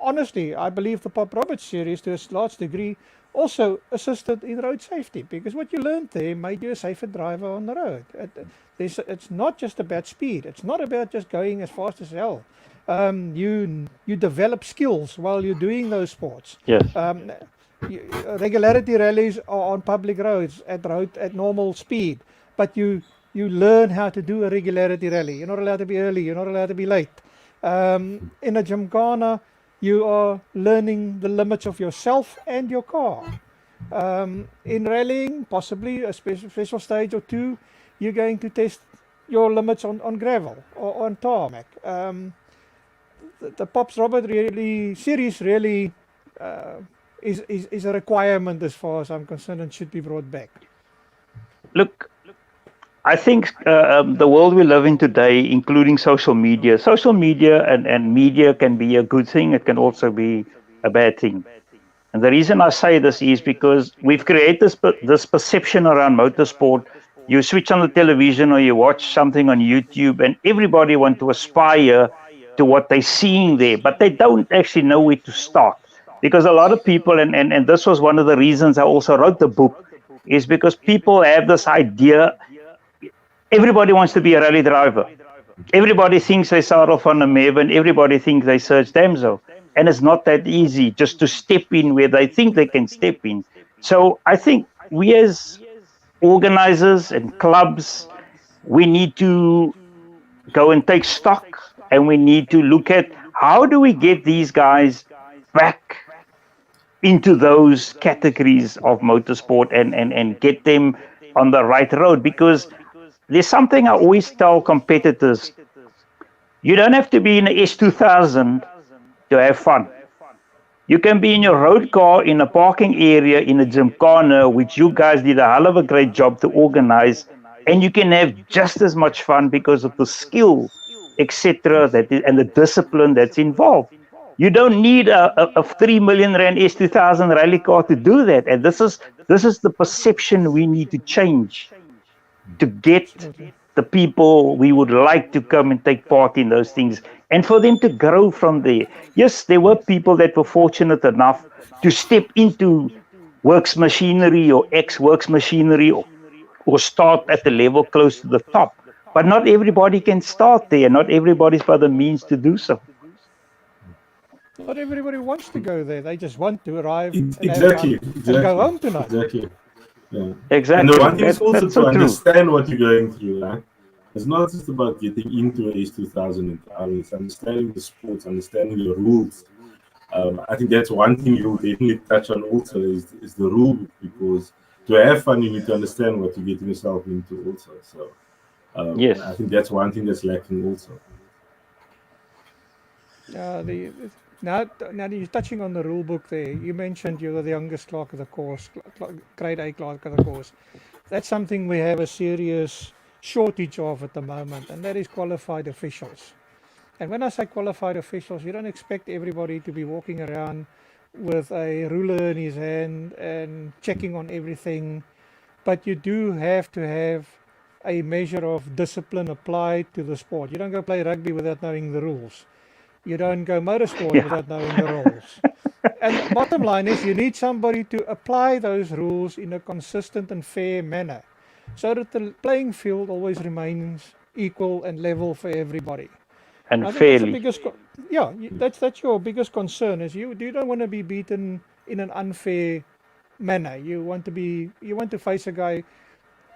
honestly, I believe the Pop Roberts series, to a large degree, also assisted in road safety, because what you learned there made you a safer driver on the road. It's not just about speed. It's not about just going as fast as hell. You develop skills while you're doing those sports. Yes. Regularity rallies are on public roads at normal speed, but you learn how to do a regularity rally. You're not allowed to be early. You're not allowed to be late. In a gymkhana, you are learning the limits of yourself and your car. In rallying, possibly a special stage or two, you're going to test your limits on gravel or on tarmac. The Pops Robert series really is a requirement as far as I'm concerned, and should be brought back. Look, I think the world we live in today, including social media and media can be a good thing. It can also be a bad thing. And the reason I say this is because we've created this perception around motorsport. You switch on the television or you watch something on YouTube, and everybody wants to aspire to what they're seeing there, but they don't actually know where to start. Because a lot of people, and this was one of the reasons I also wrote the book, is because people have this idea, everybody wants to be a rally driver. Everybody thinks they start off on a Mev, and everybody thinks they Serge Damso. And it's not that easy just to step in where they think they can step in. So I think we as organizers and clubs, we need to go and take stock, and we need to look at how do we get these guys back into those categories of motorsport and get them on the right road. Because there's something I always tell competitors: you don't have to be in an S2000 to have fun. You can be in your road car in a parking area in a gymkhana, which you guys did a hell of a great job to organize, and you can have just as much fun because of the skill, etc., and the discipline that's involved. You don't need a 3 million rand S2000 rally car to do that. And this is the perception we need to change to get the people we would like to come and take part in those things, and for them to grow from there. Yes, there were people that were fortunate enough to step into works machinery or ex-works machinery or start at the level close to the top. But not everybody can start there. Not everybody's by the means to do so. Not everybody wants to go there. They just want to arrive and go home tonight. Exactly. Yeah. Exactly. And the one thing is also so to understand what you're going through. Right? It's not just about getting into an S2000 and it's understanding the sports, understanding the rules. I think that's one thing you'll definitely touch on also is the rule book, because to have fun you need to understand what you're getting yourself into also. So yes. I think that's one thing that's lacking also. Now you're touching on the rule book there. You mentioned you were the youngest clerk of the course, grade A clerk of the course. That's something we have a serious shortage of at the moment, and that is qualified officials. And when I say qualified officials, you don't expect everybody to be walking around with a ruler in his hand and checking on everything, but you do have to have a measure of discipline applied to the sport. You don't go play rugby without knowing the rules. You don't go motorsport without knowing the rules. And the bottom line is you need somebody to apply those rules in a consistent and fair manner, so that the playing field always remains equal and level for everybody. And fairly. That's your biggest concern, is you don't want to be beaten in an unfair manner. You want to face a guy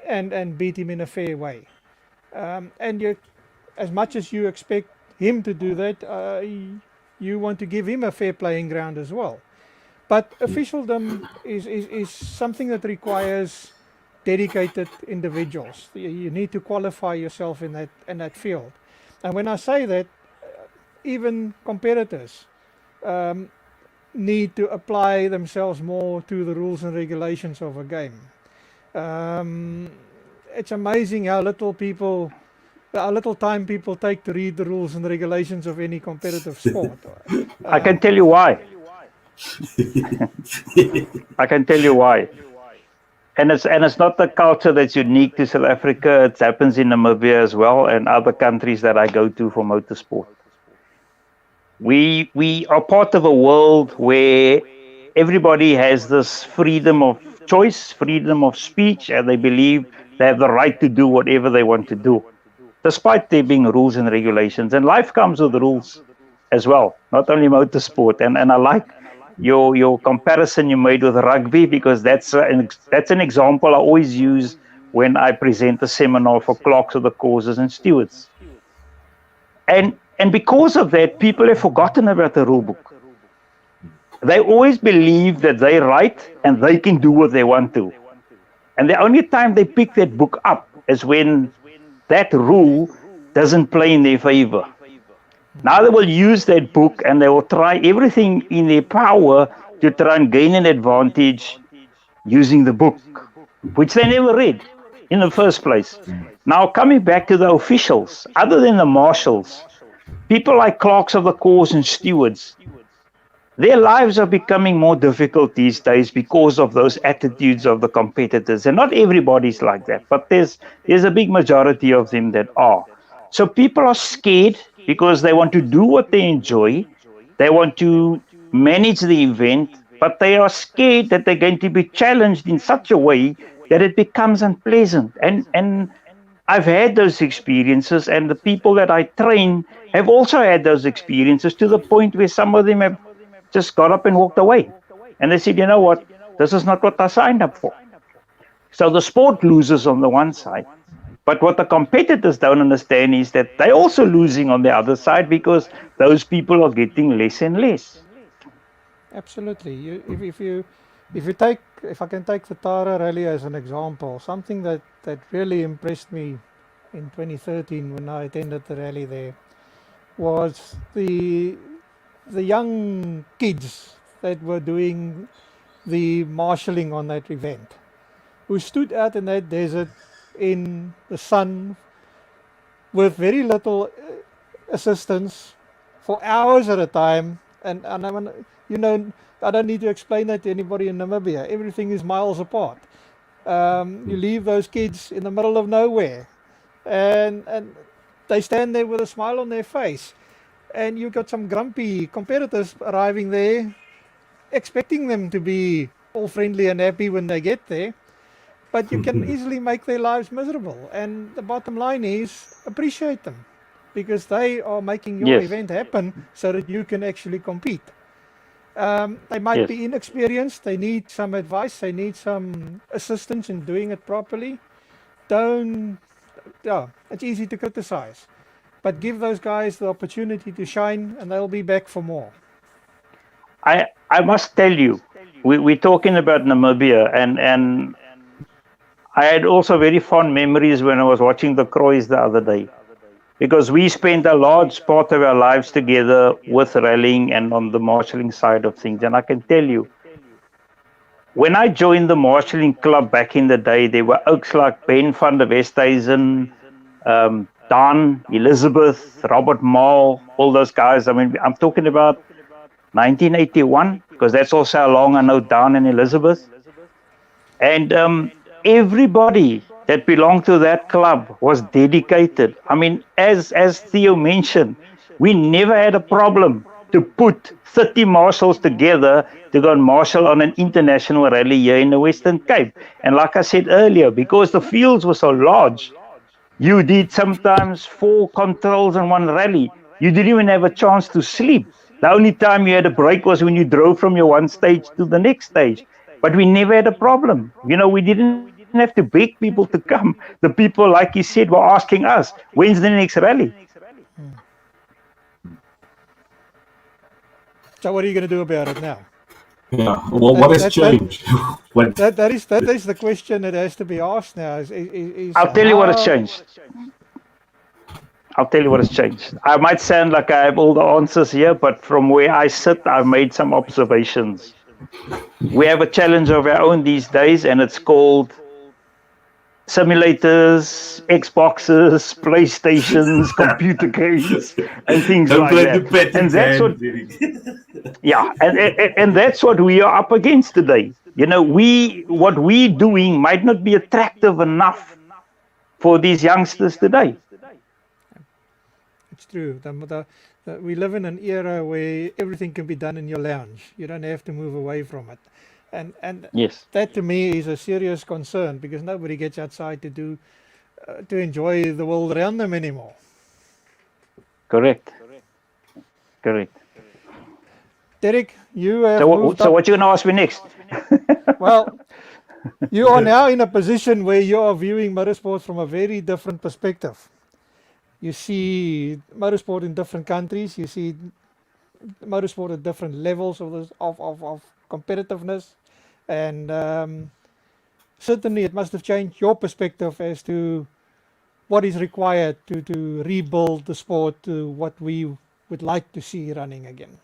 and beat him in a fair way. And you, as much as you expect him to do that, you want to give him a fair playing ground as well. But officialdom is something that requires dedicated individuals. You need to qualify yourself in that field. And when I say that, even competitors need to apply themselves more to the rules and regulations of a game. It's amazing how little time people take to read the rules and regulations of any competitive sport. I can tell you why. I can tell you why. and it's not a culture that's unique to South Africa. It happens in Namibia as well, and other countries that I go to for motorsport. We are part of a world where everybody has this freedom of choice, freedom of speech, and they believe they have the right to do whatever they want to do, despite there being rules and regulations. And life comes with rules as well, not only motorsport. And I like your comparison you made with rugby, because that's an example I always use when I present a seminar for clerks of the courses and stewards. And because of that, people have forgotten about the rule book. They always believe that they're right and they can do what they want to. And the only time they pick that book up is when that rule doesn't play in their favor. Now they will use that book and they will try everything in their power to try and gain an advantage using the book, which they never read in the first place. Now, coming back to the officials, other than the marshals, people like clerks of the course and stewards, their lives are becoming more difficult these days because of those attitudes of the competitors. And not everybody's like that, but there's a big majority of them that are. So people are scared because they want to do what they enjoy. They want to manage the event, but they are scared that they're going to be challenged in such a way that it becomes unpleasant. And I've had those experiences, and the people that I train have also had those experiences, to the point where some of them have just got up and walked away. And they said, you know what, this is not what I signed up for. So the sport loses on the one side. But what the competitors don't understand is that they're also losing on the other side, because those people are getting less and less. Absolutely. If I can take the Tara Rally as an example, something that really impressed me in 2013 when I attended the rally there was the young kids that were doing the marshalling on that event, who stood out in that desert in the sun with very little assistance for hours at a time. And I don't need to explain that to anybody in Namibia. Everything is miles apart. You leave those kids in the middle of nowhere, and they stand there with a smile on their face. And you've got some grumpy competitors arriving there, expecting them to be all friendly and happy when they get there. But you can easily make their lives miserable. And the bottom line is, appreciate them, because they are making your event happen so that you can actually compete. They might be inexperienced. They need some advice. They need some assistance in doing it properly. It's easy to criticize, but give those guys the opportunity to shine, and they'll be back for more. I must tell you, we're talking about Namibia, and I had also very fond memories when I was watching the Croys the other day, because we spent a large part of our lives together with rallying and on the marshalling side of things. And I can tell you, when I joined the marshalling club back in the day, there were oaks like Ben van der Westhuizen, Dan, Elizabeth, Robert Mall, all those guys. I mean, I'm talking about 1981, because that's also how long I know Dan and Elizabeth. And everybody that belonged to that club was dedicated. I mean, as Theo mentioned, we never had a problem to put 30 marshals together to go and marshal on an international rally here in the Western Cape. And like I said earlier, because the fields were so large, you did sometimes 4 controls in one rally. You didn't even have a chance to sleep. The only time you had a break was when you drove from your one stage to the next stage. But we never had a problem. We didn't have to beg people to come. The people, like you said, were asking us, when's the next rally? So what are you going to do about it now? Yeah. Well, what has changed? That is the question that has to be asked now. I'll tell you what has changed. I might sound like I have all the answers here, but from where I sit, I've made some observations. We have a challenge of our own these days, and it's called simulators, Xboxes, PlayStations, computer games, and things like that. And that's what, and that's what we are up against today. what we're doing might not be attractive enough for these youngsters today. It's true. We live in an era where everything can be done in your lounge. You don't have to move away from it. And Yes. that to me is a serious concern, because nobody gets outside to enjoy the world around them anymore. Correct. Derek, you have So moved up. what you going to ask me next? Well, you are now in a position where you are viewing motorsports from a very different perspective. You see motorsport in different countries. You see motorsport at different levels of competitiveness, and certainly it must have changed your perspective as to what is required to rebuild the sport to what we would like to see running again.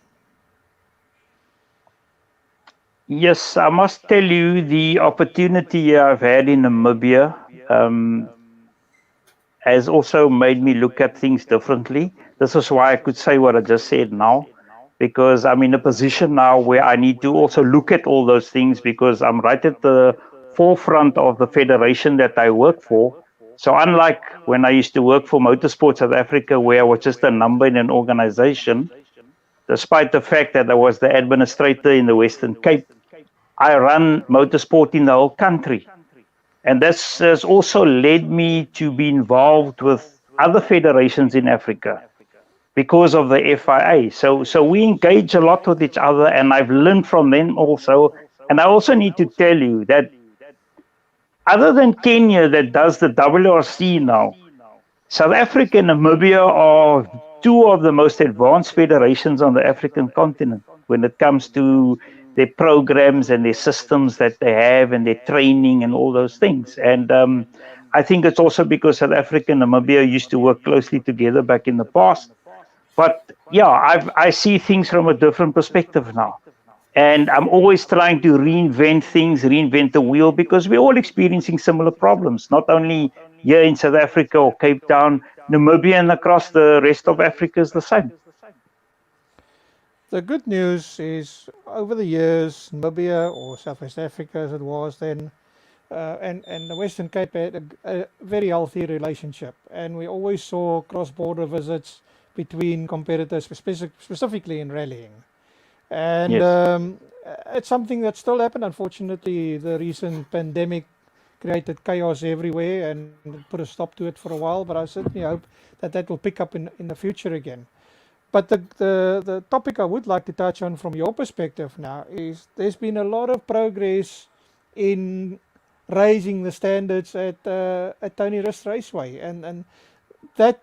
Yes, I must tell you, the opportunity I've had in Namibia has also made me look at things differently. This is why I could say what I just said now, because I'm in a position now where I need to also look at all those things, because I'm right at the forefront of the federation that I work for. So unlike when I used to work for Motorsport South Africa, where I was just a number in an organization, despite the fact that I was the administrator in the Western Cape, I run motorsport in the whole country. And this has also led me to be involved with other federations in Africa because of the FIA. So we engage a lot with each other, and I've learned from them also. And I also need to tell you that other than Kenya that does the WRC now, South Africa and Namibia are two of the most advanced federations on the African continent when it comes to their programs and their systems that they have and their training and all those things. And I think it's also because South Africa and Namibia used to work closely together back in the past. But yeah, I see things from a different perspective now. And I'm always trying to reinvent things, reinvent the wheel, because we're all experiencing similar problems, not only here in South Africa or Cape Town, Namibia, and across the rest of Africa is the same. The good news is, over the years, Namibia, or Southwest Africa as it was then, and the Western Cape had a very healthy relationship. And we always saw cross-border visits between competitors, specifically in rallying. And Yes. it's something that still happened. Unfortunately, the recent pandemic created chaos everywhere and put a stop to it for a while. But I certainly hope that will pick up in the future again. But the topic I would like to touch on from your perspective now is there's been a lot of progress in raising the standards at Tony Rist Raceway, and that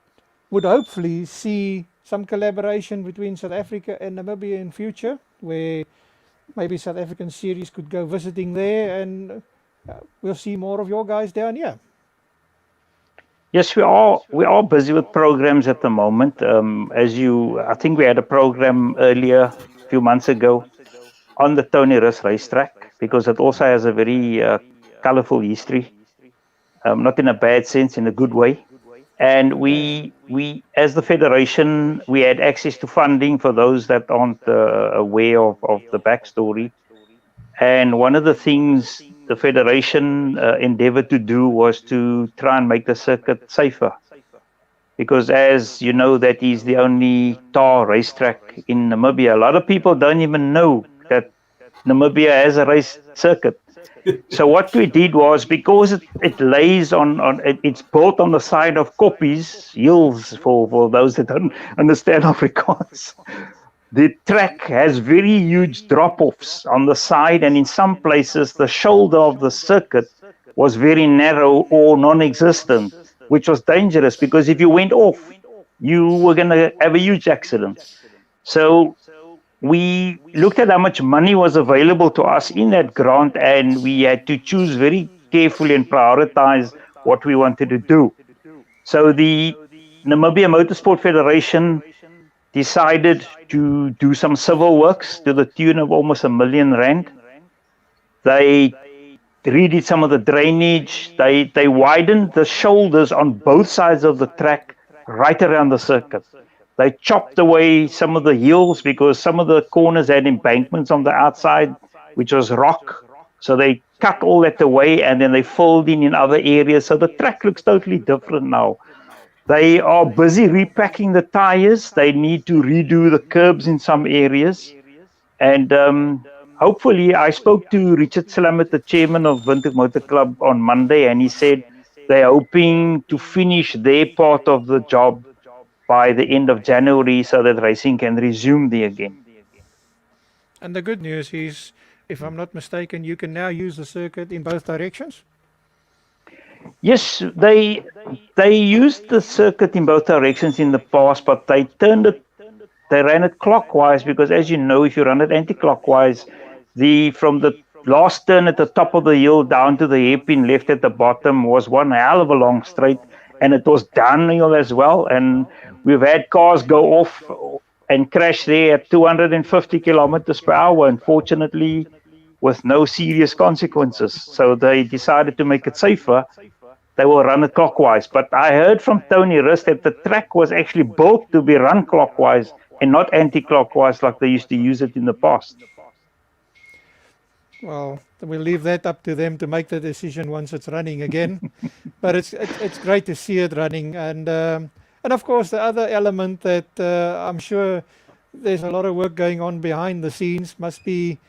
would hopefully see some collaboration between South Africa and Namibia in future, where maybe South African series could go visiting there, and we'll see more of your guys down here. Yes, we are busy with programs at the moment. I think we had a program earlier, a few months ago, on the Tony Rist racetrack, because it also has a very colorful history, not in a bad sense, in a good way. And we as the federation, we had access to funding for those that aren't aware of the backstory. And one of the things the federation endeavored to do was to try and make the circuit safer. Because as you know, that is the only tar racetrack in Namibia. A lot of people don't even know that Namibia has a race circuit. So what we did was, because it lays it's built on the side of koppies, hills for those that don't understand Afrikaans. The track has very huge drop-offs on the side, and in some places the shoulder of the circuit was very narrow or non-existent, which was dangerous, because if you went off, you were going to have a huge accident. So we looked at how much money was available to us in that grant, and we had to choose very carefully and prioritize what we wanted to do. So the Namibia Motorsport Federation decided to do some civil works to the tune of almost R1 million. They redid some of the drainage. They widened the shoulders on both sides of the track right around the circuit. They chopped away some of the hills, because some of the corners had embankments on the outside, which was rock. So they cut all that away and then they fold in other areas. So the track looks totally different now. They are busy repacking the tires. They need to redo the curbs in some areas. And hopefully, I spoke to Richard Slamet, the chairman of Witzenberg Motor Club, on Monday, and he said they're hoping to finish their part of the job by the end of January so that racing can resume there again. And the good news is, if I'm not mistaken, you can now use the circuit in both directions. Yes, they used the circuit in both directions in the past, but they ran it clockwise because, as you know, if you run it anti-clockwise, from the last turn at the top of the hill down to the hairpin left at the bottom was one hell of a long straight, and it was downhill as well. And we've had cars go off and crash there at 250 kilometers per hour, unfortunately, with no serious consequences. So they decided to make it safer. They will run it clockwise. But I heard from Tony Rist that the track was actually built to be run clockwise and not anti-clockwise like they used to use it in the past. Well, we'll leave that up to them to make the decision once it's running again. But it's great to see it running, and of course the other element that I'm sure there's a lot of work going on behind the scenes must be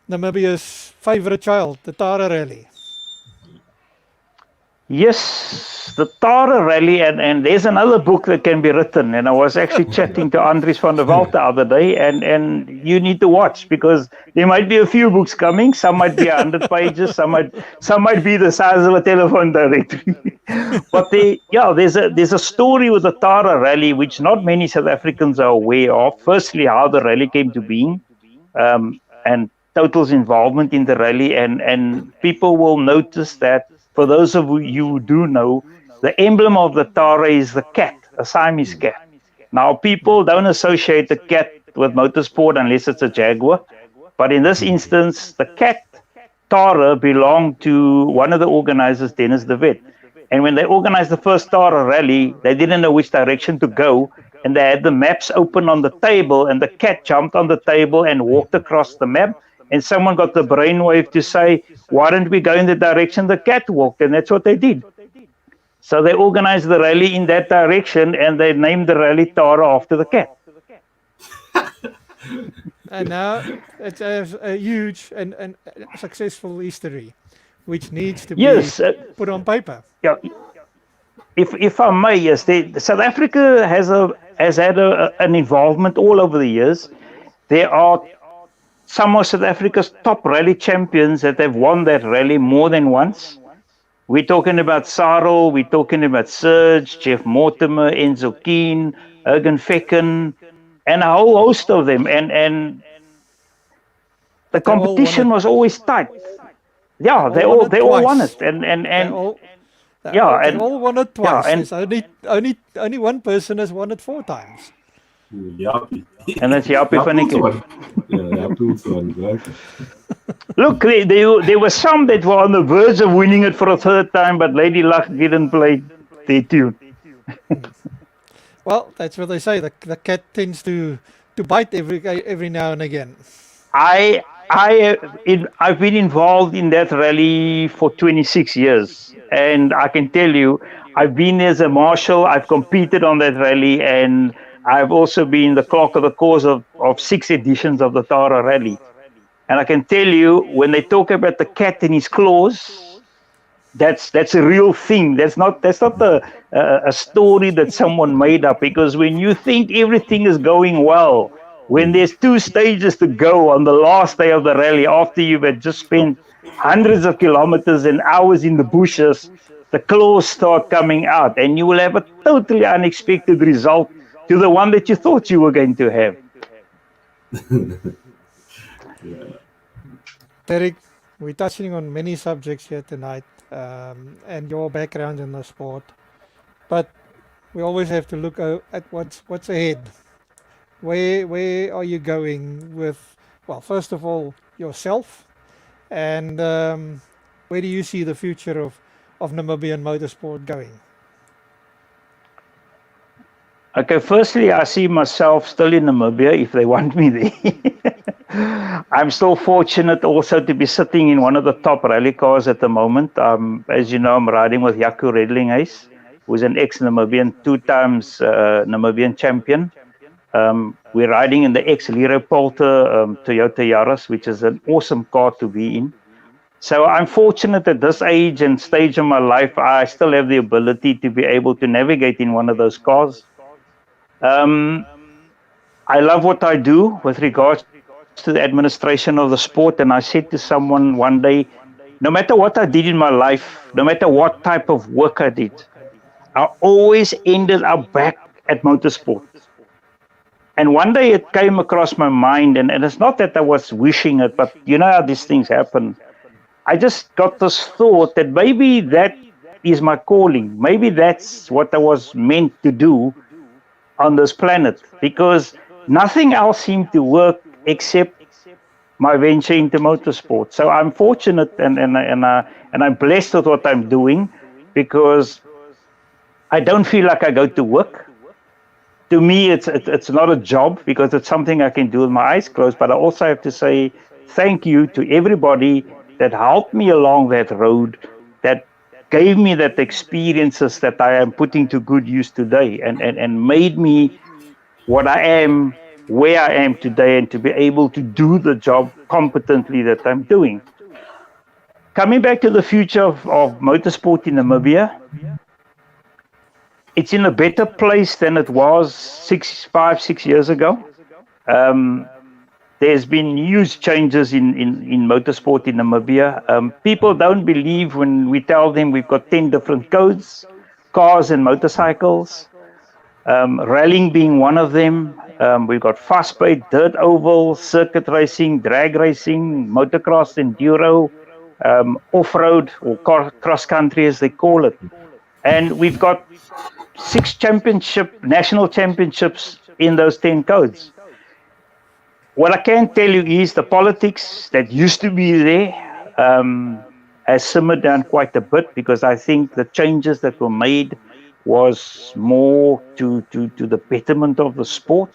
Namibia's favourite child, the Tara Rally. Yes, the Tara Rally, and there's another book that can be written. And I was actually chatting to Andries van der Walt the other day, and you need to watch because there might be a few books coming. Some might be 100 pages, some might be the size of a telephone directory. But there's a story with the Tara Rally which not many South Africans are aware of. Firstly, how the rally came to being, and Total's involvement in the rally, and people will notice that. For those of you who do know, the emblem of the Tara is the cat, a Siamese cat. Now, people don't associate the cat with motorsport unless it's a Jaguar. But in this instance, the cat, Tara, belonged to one of the organizers, Dennis de Wet. And when they organized the first Tara rally, they didn't know which direction to go. And they had the maps open on the table, and the cat jumped on the table and walked across the map. And someone got the brainwave to say, why don't we go in the direction the cat walked? And that's what they did. So they organized the rally in that direction, and they named the rally Tara after the cat. And now it has a huge and successful history, which needs to be put on paper. Yeah. If I may, yes, South Africa has had an involvement all over the years. There are some of South Africa's top rally champions that have won that rally more than once. We're talking about Sarel, we're talking about Serge, Jeff Mortimer, Enzo Keen, Ergen Fecken, and a whole host of them. And the competition was always tight. Yeah, they all won it. They all won it twice. There's only one person has won it 4 times. Jaapie. And that's Jaapie van Niekerk. Right? Look, there were some that were on the verge of winning it for a 3rd time, but Lady Luck didn't play their tune. Well, that's what they say. The cat tends to bite every now and again. I've been involved in that rally for 26 years, and I can tell you, I've been as a marshal, I've competed on that rally, and I've also been the clerk of the cause of 6 editions of the Tara Rally. And I can tell you, when they talk about the cat in his claws, that's a real thing. That's not a story that someone made up, because when you think everything is going well, when there's 2 stages to go on the last day of the rally, after you've just spent hundreds of kilometers and hours in the bushes, the claws start coming out, and you will have a totally unexpected result to the one that you thought you were going to have. Derek, we're touching on many subjects here tonight, and your background in the sport, but we always have to look at what's ahead. Where are you going with, well, first of all, yourself, and where do you see the future of Namibian motorsport going? Okay, firstly, I see myself still in Namibia if they want me there. I'm still fortunate also to be sitting in one of the top rally cars at the moment. As you know, I'm riding with Jaco Redlinghuis, who's an ex-Namibian, 2 times Namibian champion. We're riding in the ex-Leroy Polter Toyota Yaris, which is an awesome car to be in. So I'm fortunate at this age and stage of my life, I still have the ability to be able to navigate in one of those cars. I love what I do with regards to the administration of the sport. And I said to someone one day, no matter what I did in my life, no matter what type of work I did, I always ended up back at motorsport. And one day it came across my mind, and it's not that I was wishing it, but you know how these things happen. I just got this thought that maybe that is my calling. Maybe that's what I was meant to do on this planet, because nothing else seemed to work except my venture into motorsport. So I'm fortunate and I'm blessed with what I'm doing, because I don't feel like I go to work. To me, it's not a job, because it's something I can do with my eyes closed. But I also have to say thank you to everybody that helped me along that road, that gave me that experiences that I am putting to good use today, and made me what I am, where I am today, and to be able to do the job competently that I'm doing. Coming back to the future of motorsport in Namibia, it's in a better place than it was 6 years ago. There's been huge changes in motorsport in Namibia. People don't believe when we tell them we've got 10 different codes, cars and motorcycles, rallying being one of them. We've got fast-paced, dirt oval, circuit racing, drag racing, motocross, enduro, off-road or cross-country as they call it. And we've got 6 national championships in those 10 codes. What I can tell you is the politics that used to be there has simmered down quite a bit, because I think the changes that were made was more to the betterment of the sport.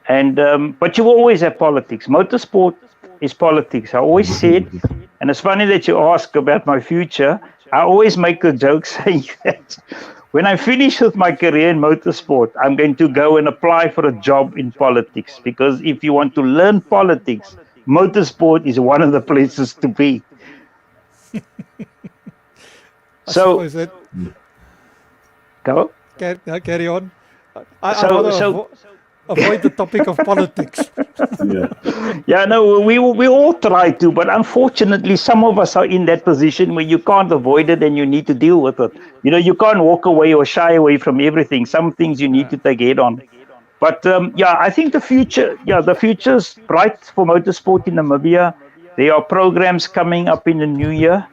And but you always have politics. Motorsport is politics. I always said, and it's funny that you ask about my future. I always make a joke saying that when I finish with my career in motorsport, I'm going to go and apply for a job in politics, because if you want to learn politics, motorsport is one of the places to be. So, go. Carry on. I rather avoid the topic of politics. Yeah, no, we all try to, but unfortunately, some of us are in that position where you can't avoid it and you need to deal with it. You know, you can't walk away or shy away from everything. Some things you need to take head on. But I think the future's bright for motorsport in Namibia. There are programs coming up in the new year.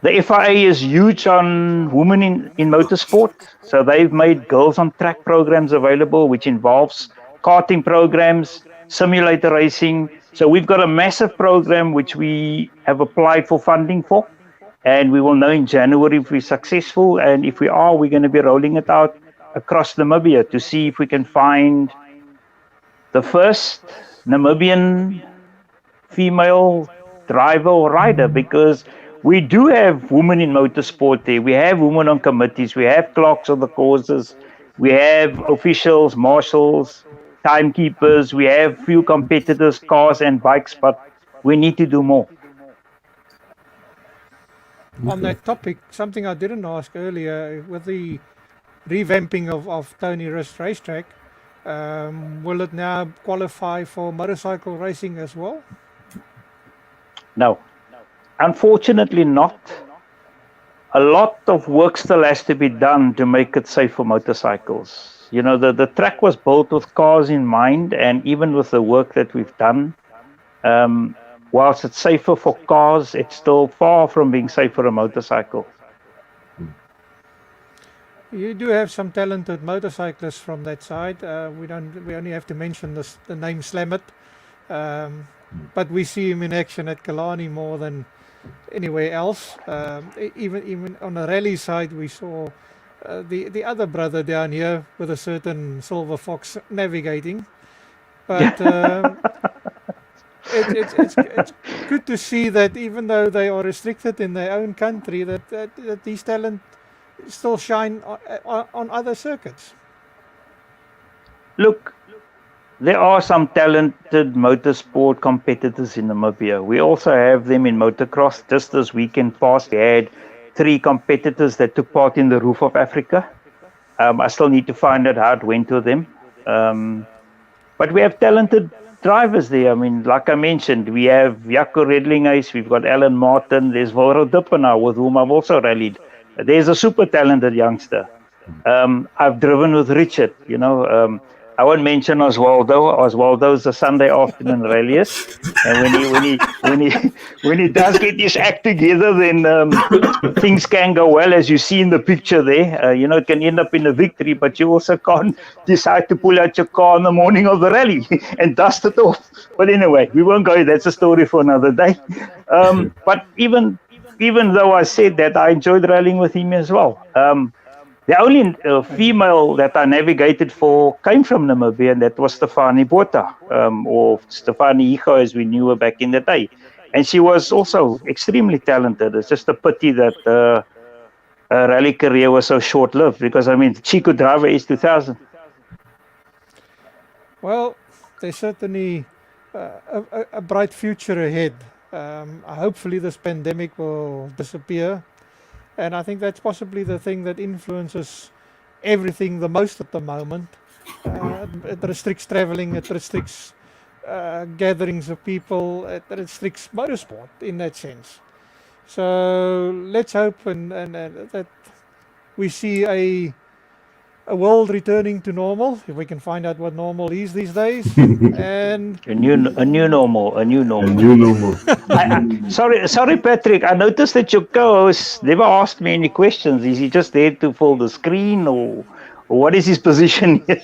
The FIA is huge on women in motorsport. So they've made girls on track programs available, which involves karting programs, simulator racing. So we've got a massive program which we have applied for funding for. And we will know in January if we're successful. And if we are, we're going to be rolling it out across Namibia to see if we can find the first Namibian female driver or rider, because we do have women in motorsport there. We have women on committees. We have clerks on the courses. We have officials, marshals, timekeepers. We have few competitors, cars and bikes, but we need to do more. On that topic, something I didn't ask earlier, with the revamping of Tony Wrist Racetrack, will it now qualify for motorcycle racing as well? No. Unfortunately not. A lot of work still has to be done to make it safe for motorcycles. You know, the track was built with cars in mind, and even with the work that we've done, whilst it's safer for cars, it's still far from being safe for a motorcycle. You do have some talented motorcyclists from that side. We only have to mention the name Slamet, but we see him in action at Killarney more than anywhere else. Even on the rally side, we saw the other brother down here with a certain Silver Fox navigating. But it's good to see that even though they are restricted in their own country, that these talent still shine on other circuits. Look, there are some talented motorsport competitors in Namibia. We also have them in motocross. Just this weekend past, we had 3 competitors that took part in the Roof of Africa. I still need to find out how it went to them. But we have talented drivers there. I mean, like I mentioned, we have Jaco Redlinghuis, we've got Alan Martin, there's Volro Dippenaar, with whom I've also rallied. There's a super talented youngster. I've driven with Richard, I won't mention Oswaldo. Oswaldo's a Sunday afternoon rallyist, and when he does get his act together, then things can go well, as you see in the picture there. It can end up in a victory, but you also can't decide to pull out your car in the morning of the rally and dust it off. But anyway, we won't go. That's a story for another day. But even though I said that, I enjoyed rallying with him as well. The only female that I navigated for came from Namibia, and that was Stefanie Botha, or Stefanie Higo, as we knew her back in the day. And she was also extremely talented. It's just a pity that her rally career was so short-lived, because, she could drive a S2000. Well, there's certainly a bright future ahead. Hopefully this pandemic will disappear. And I think that's possibly the thing that influences everything the most at the moment. It restricts traveling, it restricts gatherings of people, it restricts motorsport in that sense. So let's hope and that we see a world returning to normal, if we can find out what normal is these days. And A new normal. A new normal. Sorry, Patrick. I noticed that your co-host never asked me any questions. Is he just there to fill the screen, or what is his position here?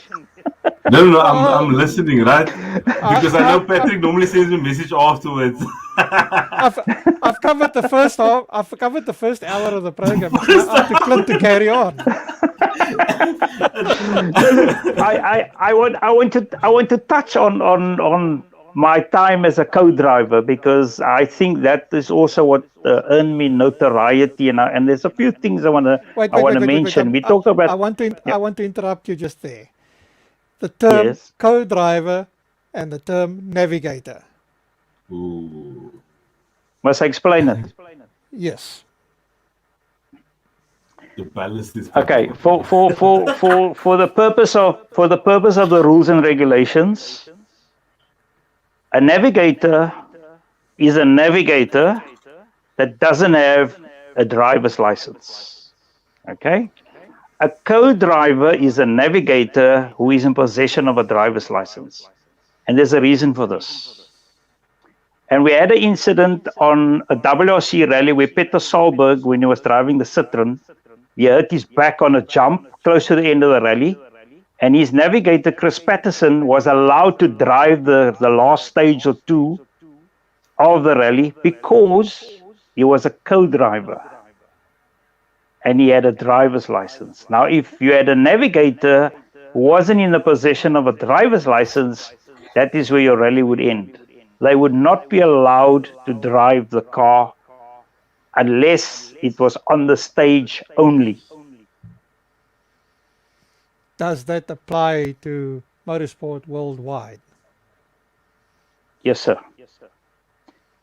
No, I'm listening, right? Because I know Patrick normally sends me a message afterwards. I've covered the first half. I've covered the first hour of the program. It's now up to Clint to carry on. I want to touch on my time as a co-driver, because I think that is also what earned me notoriety, and there's a few things I want to mention. We talked about. I want to interrupt you just there. The term co-driver and the term navigator. Ooh. Must I explain it? Yes. The ballast is Okay. For the purpose of the rules and regulations, a navigator is a navigator that doesn't have a driver's license. Okay? A co-driver is a navigator who is in possession of a driver's license. And there's a reason for this. And we had an incident on a WRC rally where Peter Solberg, when he was driving the Citroen, he hurt his back on a jump close to the end of the rally. And his navigator, Chris Patterson, was allowed to drive the last stage or two of the rally because he was a co-driver. And he had a driver's license. Now, if you had a navigator who wasn't in the possession of a driver's license, that is where your rally would end. They would not be allowed to drive the car unless it was on the stage only. Does that apply to motorsport worldwide? Yes, sir.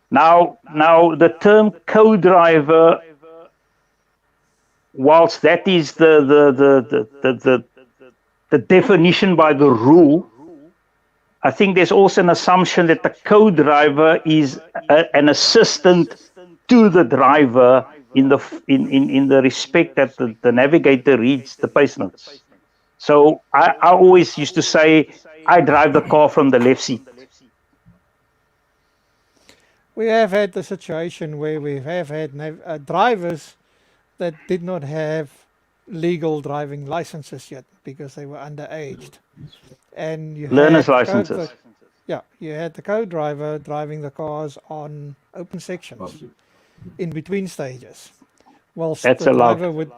Now the term co-driver, whilst that is the definition by the rule, I think there's also an assumption that the co-driver is an assistant to the driver in the respect that the navigator reads the pace notes. So I always used to say, I drive the car from the left seat. We have had the situation where we have had drivers that did not have legal driving licenses yet because they were underaged. And you Learner's had licenses. You had the co-driver driving the cars on open sections in between stages. Whilst That's the allowed. driver would,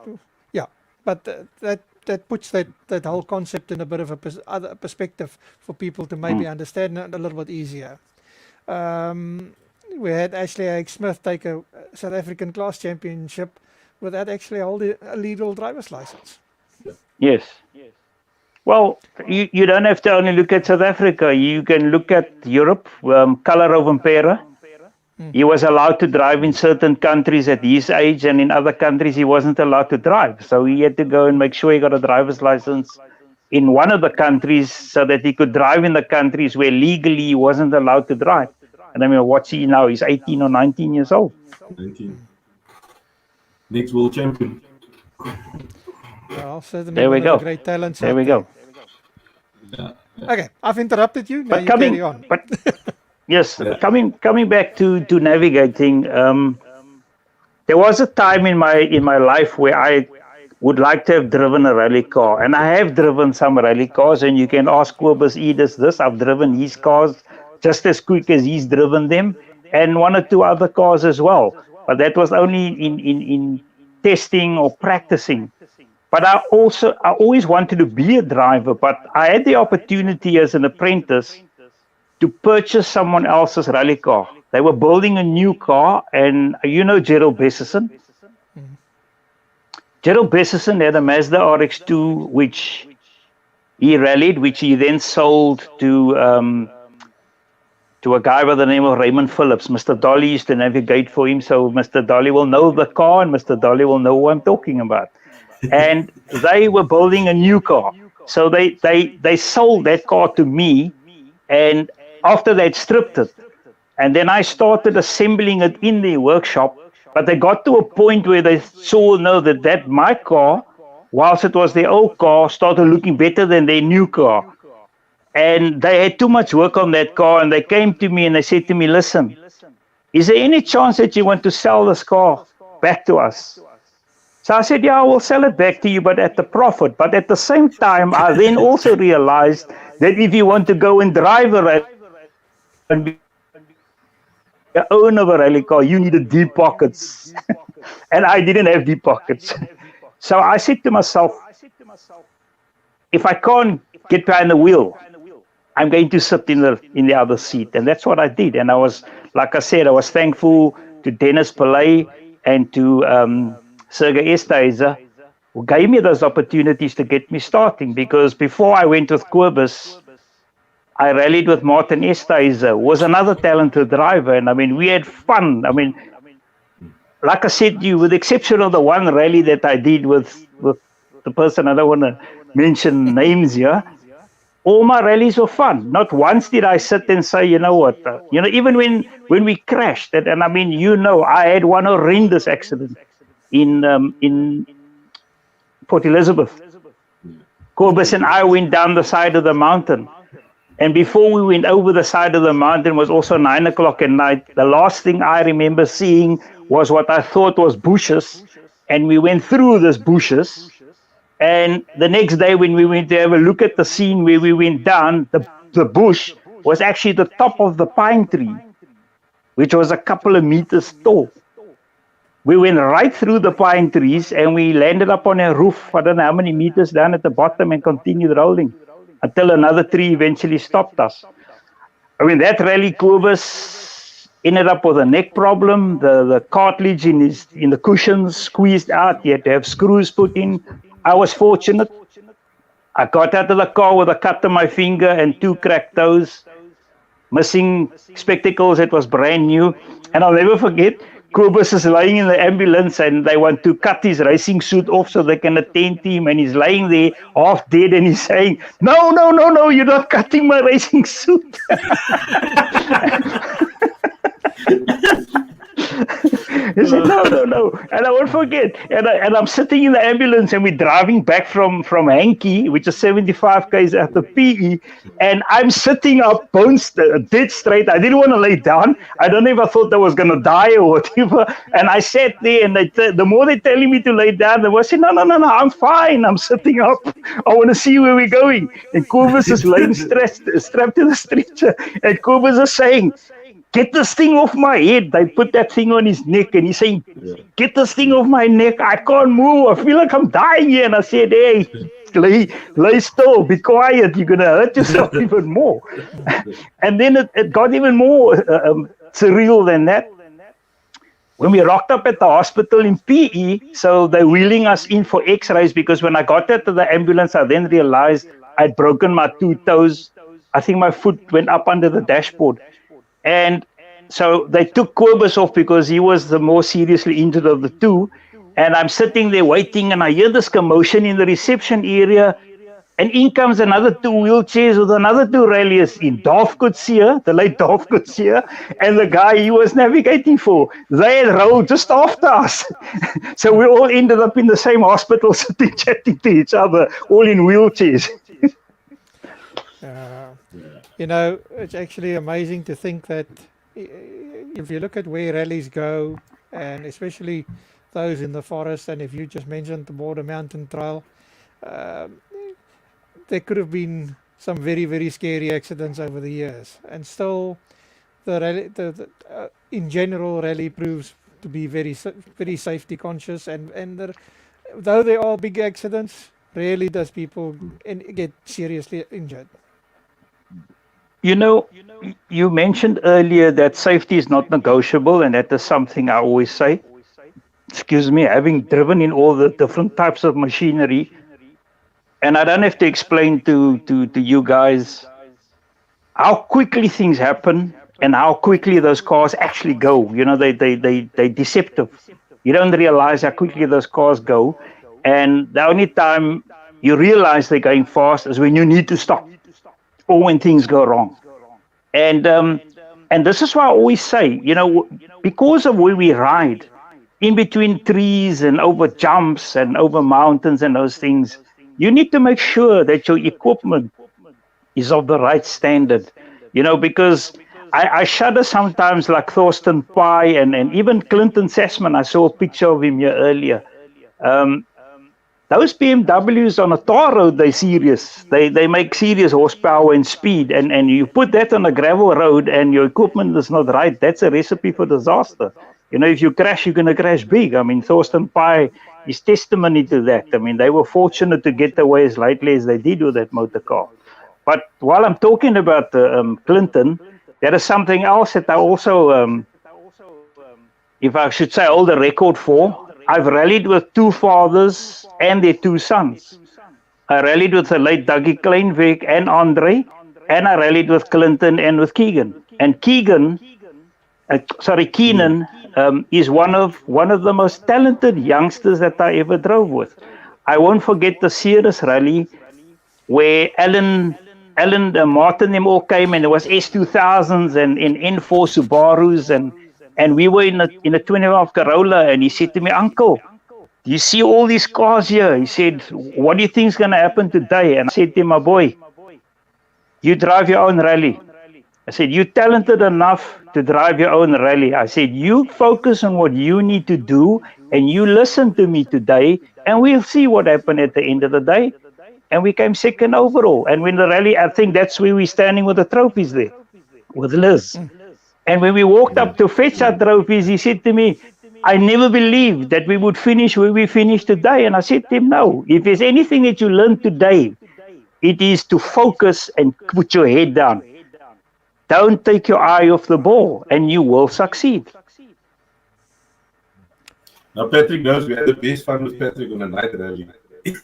but that puts that whole concept in a bit of a other perspective for people to maybe understand it a little bit easier. We had Ashley Ag Smith take a South African class championship without actually holding a legal driver's license. Yes. Well, you don't have to only look at South Africa. You can look at Europe. Color of Impera. He was allowed to drive in certain countries at his age, and in other countries he wasn't allowed to drive. So he had to go and make sure he got a driver's license in one of the countries so that he could drive in the countries where legally he wasn't allowed to drive. And I mean, what's he now? He's 18 or 19 years old. 19. Next world champion. Well, certainly there we go. Great talents. There we go. Okay, I've interrupted you. Now But you coming, carry on. but yes, coming back to navigating. There was a time in my life where I would like to have driven a rally car, and I have driven some rally cars. And you can ask Kobus Edis this. I've driven his cars just as quick as he's driven them, and one or two other cars as well. But that was only in testing or practicing. But I always wanted to be a driver, but I had the opportunity as an apprentice to purchase someone else's rally car. They were building a new car, and you know Gerald Bessison? Gerald Bessison had a Mazda RX-2, which he rallied, which he then sold to a guy by the name of Raymond Phillips. Mr. Dolly used to navigate for him, so Mr. Dolly will know the car, and Mr. Dolly will know who I'm talking about. And they were building a new car. So they sold that car to me, and after they'd stripped it, and then I started assembling it in the workshop, but they got to a point where they saw that my car, whilst it was their old car, started looking better than their new car. And they had too much work on that car, and they came to me and they said to me, listen, is there any chance that you want to sell this car back to us? So I said, yeah, I will sell it back to you, but at the profit. But at the same time, I then also realized that if you want to go and drive a rally and be the owner of a rally car, you needed deep pockets. And I didn't have deep pockets. So I said to myself, if I can't get behind the wheel, I'm going to sit in the other seat. And that's what I did. And I was, like I said, I was thankful to Dennis Pillay and to Sergei Esteizer, who gave me those opportunities to get me starting. Because before I went with Kobus, I rallied with Martin Esteizer, who was another talented driver. And I mean, we had fun. I mean, like I said to you, with the exception of the one rally that I did with the person, I don't want to mention names here, all my rallies were fun. Not once did I sit and say, you know what, even when we crashed, and I mean, I had one horrendous accident in Port Elizabeth. Kobus and I went down the side of the mountain. And before we went over the side of the mountain, was also 9 o'clock at night. The last thing I remember seeing was what I thought was bushes. And we went through these bushes. And the next day when we went to have a look at the scene where we went down, the bush was actually the top of the pine tree, which was a couple of meters tall. We went right through the pine trees and we landed up on a roof, I don't know how many meters down at the bottom, and continued rolling until another tree eventually stopped us. I mean, that rally, Kobus ended up with a neck problem. The cartilage in the cushions squeezed out. He had to have screws put in. I was fortunate. I got out of the car with a cut on my finger and 2 cracked toes, missing spectacles. It was brand new. And I'll never forget, Kobus is lying in the ambulance and they want to cut his racing suit off so they can attend to him. And he's lying there half dead and he's saying, no, you're not cutting my racing suit. He said, no. And I won't forget. And I'm sitting in the ambulance and we're driving back from Hankey, which is 75 km after PE. And I'm sitting up, bones dead straight. I didn't want to lay down. I don't know if I thought I was going to die or whatever. And I sat there and the more they're telling me to lay down, the more I said, no, I'm fine. I'm sitting up. I want to see where we're going. And Kobus is laying strapped to the stretcher. And Kobus is saying, get this thing off my head. They put that thing on his neck and he's saying, get this thing off my neck. I can't move. I feel like I'm dying here. And I said, hey, lay still, be quiet. You're going to hurt yourself even more. And then it got even more surreal than that. When we rocked up at the hospital in PE, so they're wheeling us in for x-rays, because when I got out of the ambulance, I then realized I'd broken my 2 toes. I think my foot went up under the dashboard. And so they took Kobus off because he was the more seriously injured of the two. And I'm sitting there waiting, and I hear this commotion in the reception area. And in comes another 2 wheelchairs with another 2 ralliers in. Dolph Coetzee, the late Dolph Coetzee, and the guy he was navigating for. They had rolled just after us. So we all ended up in the same hospital sitting chatting to each other, all in wheelchairs. You know, it's actually amazing to think that if you look at where rallies go, and especially those in the forest, and if you just mentioned the Border Mountain Trail, there could have been some very, very scary accidents over the years, and still the rally, in general, rally proves to be very safety conscious, and though there are big accidents, rarely does people get seriously injured. You know, you mentioned earlier that safety is not negotiable, and that is something I always say. Excuse me, having driven in all the different types of machinery, and I don't have to explain to you guys how quickly things happen and how quickly those cars actually go. You know, they're deceptive. You don't realize how quickly those cars go, and the only time you realize they're going fast is when you need to stop, or when things go wrong. And this is why I always say, you know, because of where we ride, in between trees and over jumps and over mountains and those things, you need to make sure that your equipment is of the right standard, you know, because I shudder sometimes, like Thorsten Pye and even Clinton Sassman. I saw a picture of him here earlier. Those BMWs on a tar road, they're serious. They make serious horsepower and speed. And you put that on a gravel road and your equipment is not right, that's a recipe for disaster. You know, if you crash, you're going to crash big. I mean, Thorsten Pye is testimony to that. I mean, they were fortunate to get away as lightly as they did with that motor car. But while I'm talking about Clinton, there is something else that I also, if I should say, hold the record for. I've rallied with 2 fathers and their 2 sons. I rallied with the late Dougie Kleinweg and Andre, and I rallied with Clinton and with Keegan. And Keenan is one of the most talented youngsters that I ever drove with. I won't forget the Ceres rally where Alan Martin them all came, and there was S2000s and in N4 Subarus, and we were in a 2012 Corolla, and he said to me, "Uncle, do you see all these cars here?" He said, "What do you think is going to happen today?" And I said to him, "My boy, you drive your own rally." I said, "You're talented enough to drive your own rally." I said, "You focus on what you need to do, and you listen to me today, and we'll see what happened at the end of the day." And we came second overall. And when the rally, I think that's where we're standing with the trophies there, with Liz. And when we walked up to fetch our trophies, he said to me, "I never believed that we would finish where we finished today." And I said to him, "No, if there's anything that you learned today, it is to focus and put your head down. Don't take your eye off the ball, and you will succeed." Now, Patrick knows we had the best fun with Patrick on a night rally.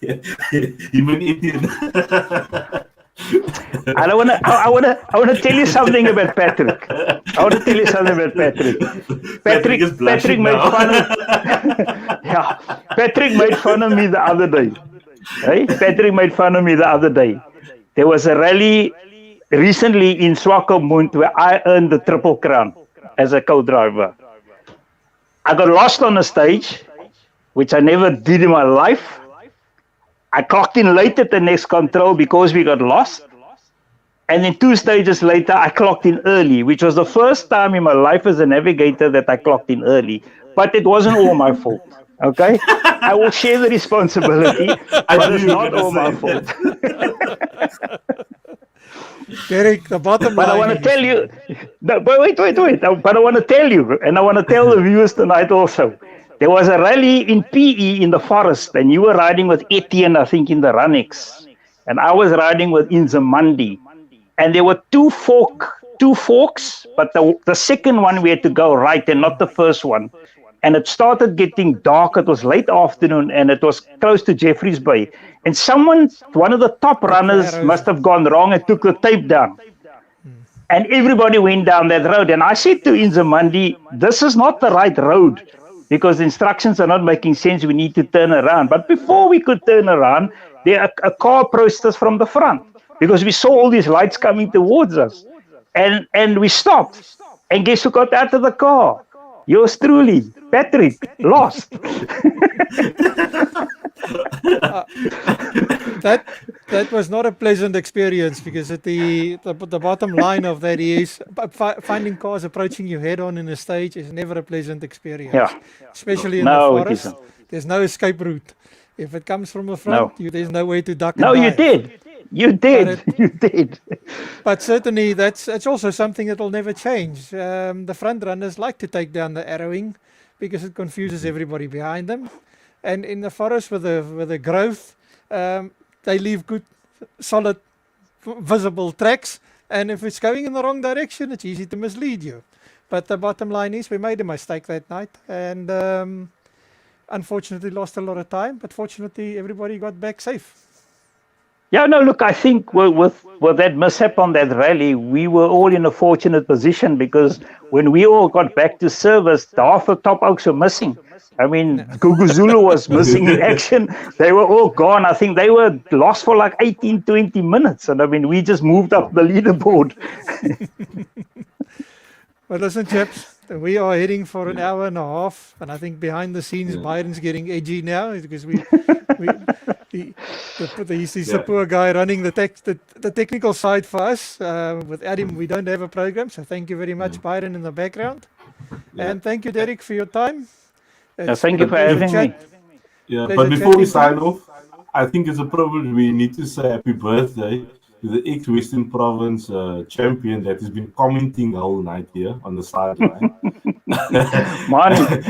Him and Indian. I want to tell you something about Patrick. Patrick made fun of Patrick made fun of me the other day. Hey? Patrick made fun of me the other day. There was a rally recently in Swakopmund where I earned the Triple Crown as a co-driver. I got lost on the stage, which I never did in my life. I clocked in late at the next control because we got lost. And then 2 stages later, I clocked in early, which was the first time in my life as a navigator that I clocked in early. But it wasn't all my fault, okay? I will share the responsibility, but it's not all my fault. Derek, the bottom But I line want to is, tell you, no, but wait. But I want to tell you, and I want to tell the viewers tonight also. There was a rally in PE in the forest, and you were riding with Etienne, I think, in the Runix, and I was riding with Inzamandi. And there were two forks, but the second one we had to go right and not the first one. And it started getting dark. It was late afternoon, and it was close to Jeffreys Bay. And one of the top runners must have gone wrong and took the tape down. And everybody went down that road. And I said to Inzamandi, this is not the right road because the instructions are not making sense. We need to turn around. But before we could turn around, a car approached us from the front because we saw all these lights coming towards us. And we stopped. And guess who got out of the car? Yours truly, Patrick, lost. That was not a pleasant experience because the bottom line of that is finding cars approaching you head on in a stage is never a pleasant experience. Yeah. Especially in the forest. There's no escape route. If it comes from the front, there's no way to duck and dive. You did. You did. But certainly that's also something that will never change. The front runners like to take down the arrowing because it confuses everybody behind them. And in the forest with the growth, they leave good, solid, visible tracks. And if it's going in the wrong direction, it's easy to mislead you. But the bottom line is we made a mistake that night. And unfortunately lost a lot of time. But fortunately, everybody got back safe. Yeah, no, look, I think with that mishap on that rally, we were all in a fortunate position because when we all got back to service, half the top oaks were missing. I mean, Guguzulu was missing in action. They were all gone. I think they were lost for like 18, 20 minutes. And I mean, we just moved up the leaderboard. Well, listen, chaps, we are heading for an hour and a half. And I think behind the scenes, Byron's getting edgy now because he's the poor guy running the technical side for us. Without him, we don't have a program. So thank you very much, Byron, in the background. And thank you, Derek, for your time. Thank you for having me. Yeah, but before we sign off, I think it's appropriate we need to say happy birthday to the ex-Western Province champion that has been commenting the whole night here on the sideline. Morning.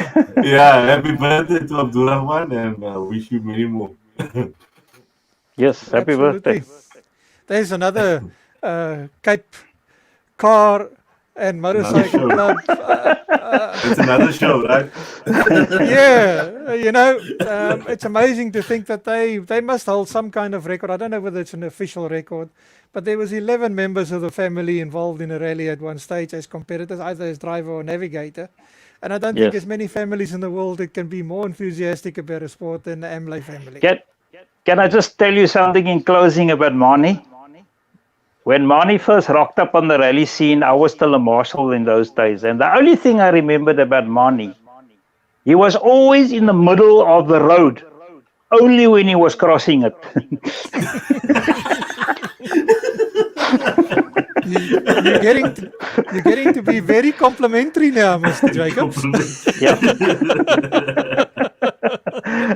Yeah, happy birthday to Abdurrahman and wish you many more. Yes, happy birthday. There's another Cape Car and Motorcycle Club. It's another show, right? Yeah, it's amazing to think that they must hold some kind of record. I don't know whether it's an official record, but there was 11 members of the family involved in a rally at one stage as competitors, either as driver or navigator. And I don't think there's many families in the world that can be more enthusiastic about a sport than the Amley family. Can I just tell you something in closing about Mani? When Mani first rocked up on the rally scene, I was still a marshal in those days. And the only thing I remembered about Mani, he was always in the middle of the road, only when he was crossing it. You're getting to be very complimentary now, Mr. Jacobs.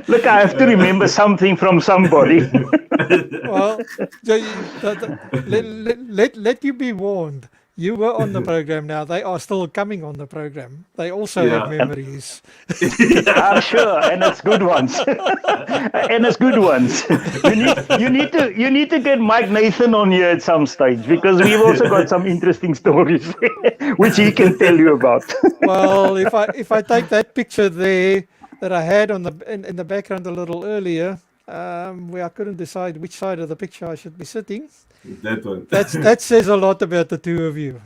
Look, I have to remember something from somebody. Well, let you be warned. You were on the program now. They are still coming on the program. They also have memories. I'm sure, and it's good ones. You need to get Mike Nathan on here at some stage because we've also got some interesting stories which he can tell you about. Well, if I take that picture there that I had in the background a little earlier, where I couldn't decide which side of the picture I should be sitting. That one. That says a lot about the two of you.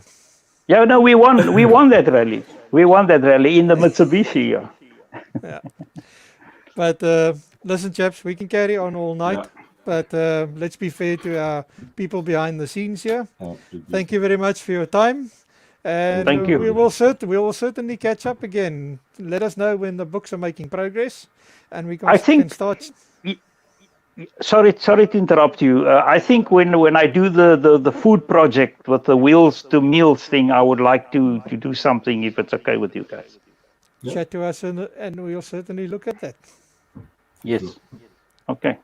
Yeah, no, we won that rally. We won that rally in the Mitsubishi. Yeah. But listen, chaps, we can carry on all night. Yeah. But let's be fair to our people behind the scenes here. Thank you very much for your time. And thank you. We will certainly catch up again. Let us know when the books are making progress, and we can start. Sorry to interrupt you. I think when I do the food project with the Wheels to Meals thing, I would like to do something if it's okay with you guys. Chat to us and we'll certainly look at that. Yes. Okay.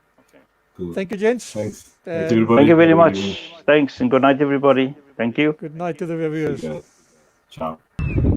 Cool. Thank you, gents. Thanks. And Thanks, everybody. Thank you very Have a good much. evening. Thanks, and good night, everybody. Thank you. good night to the viewers. See you guys. Ciao.